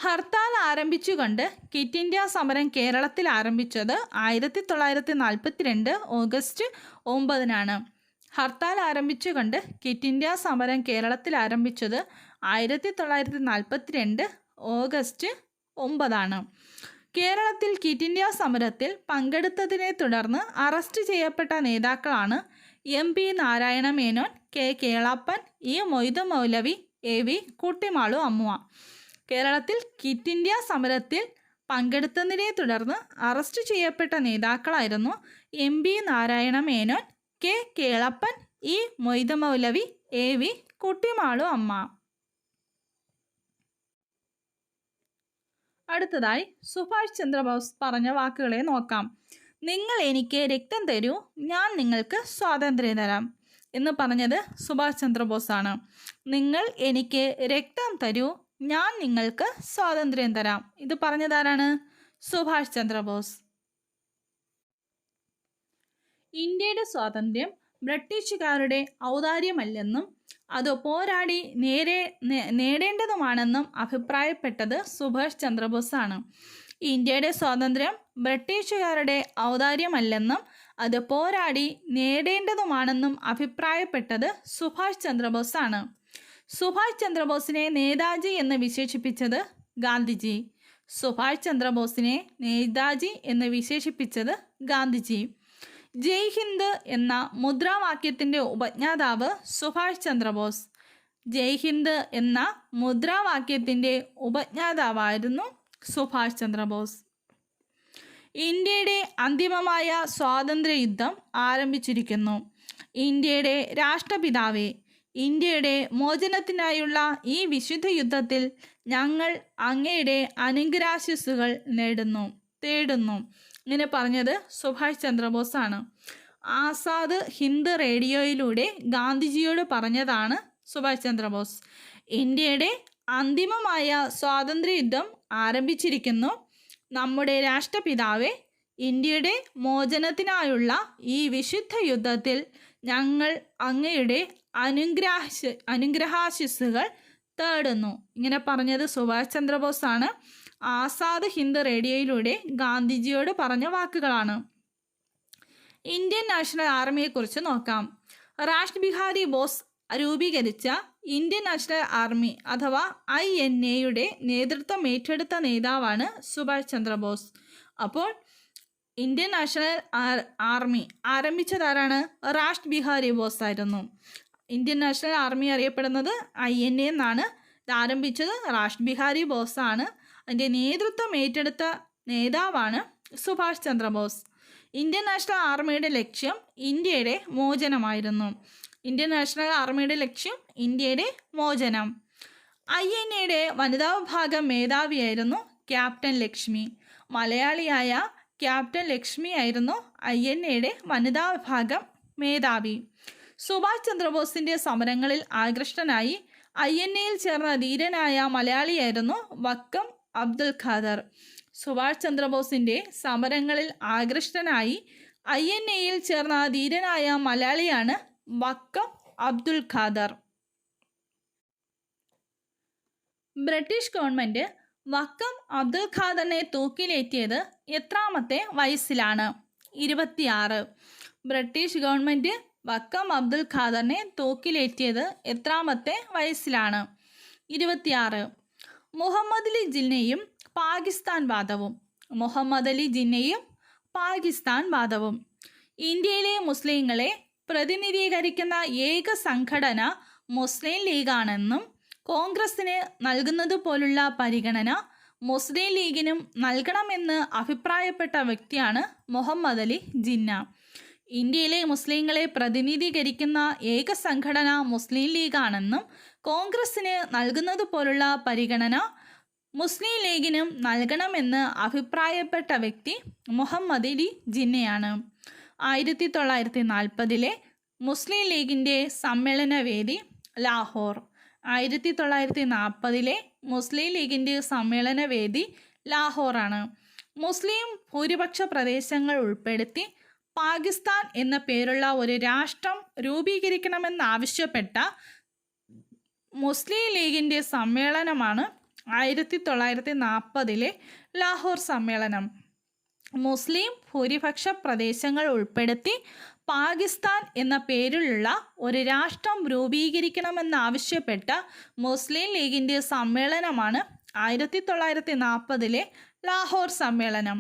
ഹർത്താൽ ആരംഭിച്ചുകൊണ്ട് ക്വിറ്റ് ഇന്ത്യ സമരം കേരളത്തിൽ ആരംഭിച്ചത് 1942 ഓഗസ്റ്റ് 9. ഹർത്താൽ ആരംഭിച്ചുകൊണ്ട് ക്വിറ്റ് ഇന്ത്യ സമരം കേരളത്തിൽ ആരംഭിച്ചത് 1942 ഓഗസ്റ്റ് 9. കേരളത്തിൽ ക്വിറ്റ് ഇന്ത്യ സമരത്തിൽ പങ്കെടുത്തതിനെ തുടർന്ന് അറസ്റ്റ് ചെയ്യപ്പെട്ട നേതാക്കളാണ് MP Narayana Menon, K Kelappan, E Moidu മൗലവി, AV കുട്ടിമാളു അമ്മുവ. കേരളത്തിൽ ക്വിറ്റ് ഇന്ത്യ സമരത്തിൽ പങ്കെടുത്തതിനെ തുടർന്ന് അറസ്റ്റ് ചെയ്യപ്പെട്ട നേതാക്കളായിരുന്നു MP Narayana Menon, K Kelappan, E Moidu മൗലവി, AV കുട്ടിമാളു അമ്മ. അടുത്തതായി സുഭാഷ് ചന്ദ്രബോസ് പറഞ്ഞ വാക്കുകളെ നോക്കാം. നിങ്ങൾ എനിക്ക് രക്തം തരൂ, ഞാൻ നിങ്ങൾക്ക് സ്വാതന്ത്ര്യം തരാം എന്ന് പറഞ്ഞത് സുഭാഷ് ചന്ദ്രബോസ് ആണ്. നിങ്ങൾ എനിക്ക് രക്തം തരൂ, ഞാൻ നിങ്ങൾക്ക് സ്വാതന്ത്ര്യം തരാം. ഇത് പറഞ്ഞതാരാണ്? സുഭാഷ് ചന്ദ്രബോസ്. ഇന്ത്യയുടെ സ്വാതന്ത്ര്യം ബ്രിട്ടീഷുകാരുടെ ഔദാര്യമല്ലെന്നും അത് പോരാടി നേടേണ്ടതുമാണെന്നും അഭിപ്രായപ്പെട്ടത് സുഭാഷ് ചന്ദ്രബോസ് ആണ്. ഇന്ത്യയുടെ സ്വാതന്ത്ര്യം ബ്രിട്ടീഷുകാരുടെ ഔദാര്യമല്ലെന്നും അത് പോരാടി നേടേണ്ടതുമാണെന്നും അഭിപ്രായപ്പെട്ടത് സുഭാഷ് ചന്ദ്രബോസ് ആണ്. സുഭാഷ് ചന്ദ്രബോസിനെ നേതാജി എന്ന് വിശേഷിപ്പിച്ചത് ഗാന്ധിജി. സുഭാഷ് ചന്ദ്രബോസിനെ നേതാജി എന്ന് വിശേഷിപ്പിച്ചത് ഗാന്ധിജി. ജയ് ഹിന്ദ് എന്ന മുദ്രാവാക്യത്തിൻ്റെ ഉപജ്ഞാതാവ് സുഭാഷ് ചന്ദ്രബോസ്. ജയ് ഹിന്ദ് എന്ന മുദ്രാവാക്യത്തിൻ്റെ ഉപജ്ഞാതാവായിരുന്നു സുഭാഷ് ചന്ദ്രബോസ്. ഇന്ത്യയുടെ അന്തിമമായ സ്വാതന്ത്ര്യ യുദ്ധം ആരംഭിച്ചിരിക്കുന്നു. ഇന്ത്യയുടെ രാഷ്ട്രപിതാവേ, ഇന്ത്യയുടെ മോചനത്തിനായുള്ള ഈ വിശുദ്ധ യുദ്ധത്തിൽ ഞങ്ങൾ അങ്ങയുടെ അനുഗ്രഹാശിസ്സുകൾ തേടുന്നു. ഇങ്ങനെ പറഞ്ഞത് സുഭാഷ് ചന്ദ്രബോസ് ആണ്. ആസാദ് ഹിന്ദ് റേഡിയോയിലൂടെ ഗാന്ധിജിയോട് പറഞ്ഞതാണ് സുഭാഷ് ചന്ദ്രബോസ്. ഇന്ത്യയുടെ അന്തിമമായ സ്വാതന്ത്ര്യ യുദ്ധം ആരംഭിച്ചിരിക്കുന്നു. നമ്മുടെ രാഷ്ട്രപിതാവേ, ഇന്ത്യയുടെ മോചനത്തിനായുള്ള ഈ വിശുദ്ധ യുദ്ധത്തിൽ ഞങ്ങൾ അങ്ങയുടെ അനുഗ്രഹാശിസ്സുകൾ തേടുന്നു. ഇങ്ങനെ പറഞ്ഞത് സുഭാഷ് ചന്ദ്രബോസ് ആണ്. ആസാദ് ഹിന്ദ് റേഡിയോയിലൂടെ ഗാന്ധിജിയോട് പറഞ്ഞ വാക്കുകളാണ്. ഇന്ത്യൻ നാഷണൽ ആർമിയെക്കുറിച്ച് നോക്കാം. റാഷ് ബിഹാരി ബോസ് രൂപീകരിച്ച ഇന്ത്യൻ നാഷണൽ ആർമി അഥവാ INA നേതൃത്വം ഏറ്റെടുത്ത നേതാവാണ് സുഭാഷ് ചന്ദ്രബോസ്. അപ്പോൾ ഇന്ത്യൻ നാഷണൽ ആർമി ആരംഭിച്ചതാരാണ്? റാഷ് ബിഹാരി ബോസ് ആയിരുന്നു. ഇന്ത്യൻ നാഷണൽ ആർമി അറിയപ്പെടുന്നത് INA എന്നാണ്. ഇത് ആരംഭിച്ചത് റാഷ് ബിഹാരി ബോസ് ആണ്. അതിൻ്റെ നേതൃത്വം ഏറ്റെടുത്ത നേതാവാണ് സുഭാഷ് ചന്ദ്രബോസ്. ഇന്ത്യൻ നാഷണൽ ആർമിയുടെ ലക്ഷ്യം ഇന്ത്യയുടെ മോചനമായിരുന്നു. ഇന്ത്യൻ നാഷണൽ ആർമിയുടെ ലക്ഷ്യം ഇന്ത്യയുടെ മോചനം. INA വനിതാ വിഭാഗം മേധാവിയായിരുന്നു ക്യാപ്റ്റൻ ലക്ഷ്മി. മലയാളിയായ ക്യാപ്റ്റൻ ലക്ഷ്മി ആയിരുന്നു INA വനിതാ വിഭാഗം മേധാവി. സുഭാഷ് ചന്ദ്രബോസിൻ്റെ സമരങ്ങളിൽ ആകൃഷ്ടനായി INA ചേർന്ന ധീരനായ മലയാളിയായിരുന്നു വക്കം അബ്ദുൽ ഖാദർ. സുഭാഷ് ചന്ദ്രബോസിൻ്റെ സമരങ്ങളിൽ ആകൃഷ്ടനായി INA ചേർന്ന ധീരനായ മലയാളിയാണ് വക്കം അബ്ദുൽ ഖാദർ. ബ്രിട്ടീഷ് ഗവൺമെൻറ് വക്കം അബ്ദുൽ ഖാദറിനെ തൂക്കിലേറ്റിയത് എത്രാമത്തെ വയസ്സിലാണ്? 26. ബ്രിട്ടീഷ് ഗവൺമെൻറ് വക്കം അബ്ദുൽ ഖാദറിനെ തൂക്കിലേറ്റിയത് എത്രാമത്തെ വയസ്സിലാണ്? 26. മുഹമ്മദ് അലി ജിന്നയും പാകിസ്ഥാൻ വാദവും. മുഹമ്മദ് അലി ജിന്നയും പാകിസ്ഥാൻ വാദവും. ഇന്ത്യയിലെ മുസ്ലിങ്ങളെ പ്രതിനിധീകരിക്കുന്ന ഏക സംഘടന മുസ്ലിം ലീഗാണെന്നും കോൺഗ്രസിന് നൽകുന്നത് പോലുള്ള പരിഗണന മുസ്ലിം ലീഗിനും നൽകണമെന്ന് അഭിപ്രായപ്പെട്ട വ്യക്തിയാണ് മുഹമ്മദ് അലി ജിന്ന. ഇന്ത്യയിലെ മുസ്ലിങ്ങളെ പ്രതിനിധീകരിക്കുന്ന ഏക സംഘടന മുസ്ലിം ലീഗാണെന്നും കോൺഗ്രസിന് നൽകുന്നത് പോലുള്ള പരിഗണന മുസ്ലിം ലീഗിനും നൽകണമെന്ന് അഭിപ്രായപ്പെട്ട വ്യക്തി മുഹമ്മദ് അലി ജിന്നയാണ്. 1940 മുസ്ലിം ലീഗിൻ്റെ സമ്മേളനവേദി ലാഹോർ. 1940 മുസ്ലിം ലീഗിൻ്റെ സമ്മേളനവേദി ലാഹോറാണ്. മുസ്ലിം ഭൂരിപക്ഷ പ്രദേശങ്ങൾ ഉൾപ്പെടുത്തി പാകിസ്ഥാൻ എന്ന പേരുള്ള ഒരു രാഷ്ട്രം രൂപീകരിക്കണമെന്നാവശ്യപ്പെട്ട മുസ്ലിം ലീഗിൻ്റെ സമ്മേളനമാണ് 1940 ലാഹോർ സമ്മേളനം. മുസ്ലിം ഭൂരിപക്ഷ പ്രദേശങ്ങൾ ഉൾപ്പെടുത്തി പാകിസ്ഥാൻ എന്ന പേരിലുള്ള ഒരു രാഷ്ട്രം രൂപീകരിക്കണമെന്നാവശ്യപ്പെട്ട മുസ്ലിം ലീഗിൻ്റെ സമ്മേളനമാണ് 1940 ലാഹോർ സമ്മേളനം.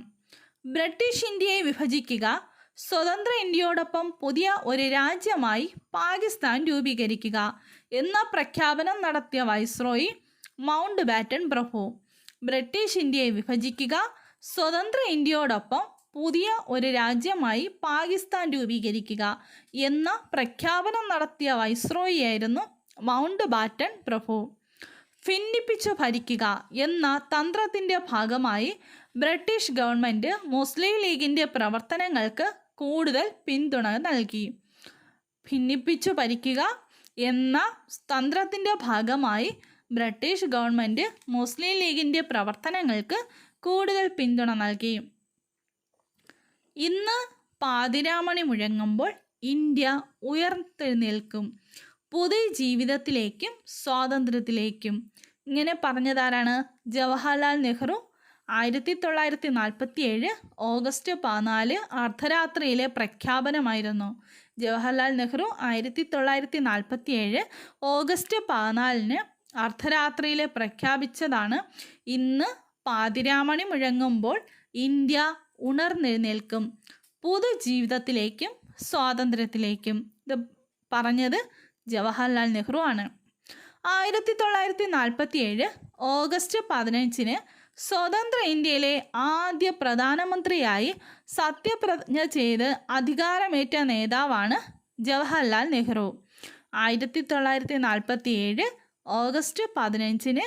ബ്രിട്ടീഷ് ഇന്ത്യയെ വിഭജിക്കുക, സ്വതന്ത്ര ഇന്ത്യയോടൊപ്പം പുതിയ ഒരു രാജ്യമായി പാകിസ്ഥാൻ രൂപീകരിക്കുക എന്ന പ്രഖ്യാപനം നടത്തിയ വൈസ്രോയി മൗണ്ട് ബാറ്റൺ പ്രഭു. ബ്രിട്ടീഷ് ഇന്ത്യയെ വിഭജിക്കുക, സ്വതന്ത്ര ഇന്ത്യയോടൊപ്പം പുതിയ ഒരു രാജ്യമായി പാകിസ്ഥാൻ രൂപീകരിക്കുക എന്ന പ്രഖ്യാപനം നടത്തിയ വൈസ്രോയിയായിരുന്നു മൗണ്ട് ബാറ്റൺ പ്രഭു. ഭിന്നിപ്പിച്ചു ഭരിക്കുക എന്ന തന്ത്രത്തിൻ്റെ ഭാഗമായി ബ്രിട്ടീഷ് ഗവൺമെൻറ് മുസ്ലിം ലീഗിൻ്റെ പ്രവർത്തനങ്ങൾക്ക് കൂടുതൽ പിന്തുണ നൽകി. ഭിന്നിപ്പിച്ചു ഭരിക്കുക എന്ന തന്ത്രത്തിൻ്റെ ഭാഗമായി ബ്രിട്ടീഷ് ഗവൺമെൻറ് മുസ്ലിം ലീഗിൻ്റെ പ്രവർത്തനങ്ങൾക്ക് കൂടുതൽ പിന്തുണ നൽകി. ഇന്ന് പാതിരാമണി മുഴങ്ങുമ്പോൾ ഇന്ത്യ ഉയർത്തെഴുന്നേൽക്കും, പുതിയ ജീവിതത്തിലേക്കും സ്വാതന്ത്ര്യത്തിലേക്കും. ഇങ്ങനെ പറഞ്ഞതാരാണ്? ജവഹർലാൽ നെഹ്റു. 1947 ഓഗസ്റ്റ് 14 അർദ്ധരാത്രിയിലെ പ്രഖ്യാപനമായിരുന്നു. ജവഹർലാൽ നെഹ്റു 1947 ഓഗസ്റ്റ് 14 അർദ്ധരാത്രിയിലെ പ്രഖ്യാപിച്ചതാണ് ഇന്ന് പാതിരാമണി മുഴങ്ങുമ്പോൾ ഇന്ത്യ ഉണർന്നെഴുന്നേൽക്കും, പുതുജീവിതത്തിലേക്കും സ്വാതന്ത്ര്യത്തിലേക്കും. ഇത് പറഞ്ഞത് ജവഹർലാൽ നെഹ്റു ആണ്. 1947 ഓഗസ്റ്റ് 15 സ്വതന്ത്ര ഇന്ത്യയിലെ ആദ്യ പ്രധാനമന്ത്രിയായി സത്യപ്രതിജ്ഞ ചെയ്ത് അധികാരമേറ്റ നേതാവാണ് ജവഹർലാൽ നെഹ്റു. 1947 ഓഗസ്റ്റ് 15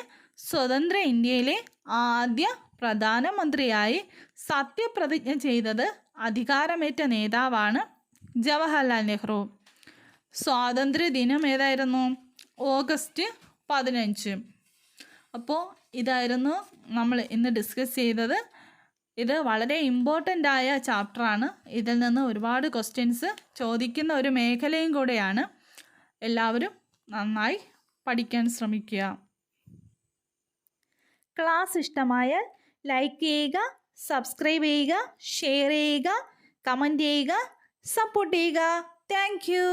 സ്വതന്ത്ര ഇന്ത്യയിലെ ആദ്യ പ്രധാനമന്ത്രിയായി സത്യപ്രതിജ്ഞ ചെയ്തത് അധികാരമേറ്റ നേതാവാണ് ജവഹർലാൽ നെഹ്റു. സ്വാതന്ത്ര്യ ദിനം ഏതായിരുന്നു? ഓഗസ്റ്റ് 15. അപ്പോൾ ഇതായിരുന്നു നമ്മൾ ഇന്ന് ഡിസ്കസ് ചെയ്തത്. ഇത് വളരെ ഇമ്പോർട്ടൻ്റ് ആയ ചാപ്റ്ററാണ്. ഇതിൽ നിന്ന് ഒരുപാട് ക്വസ്റ്റ്യൻസ് ചോദിക്കുന്ന ഒരു മേഖലയും കൂടെയാണ്. എല്ലാവരും നന്നായി പഠിക്കാൻ ശ്രമിക്കുക. ക്ലാസ് ഇഷ്ടമായാൽ ലൈക്ക് ചെയ്യുക, സബ്സ്ക്രൈബ് ചെയ്യുക, ഷെയർ ചെയ്യുക, കമൻറ്റ് ചെയ്യുക, സപ്പോർട്ട് ചെയ്യുക. Thank you.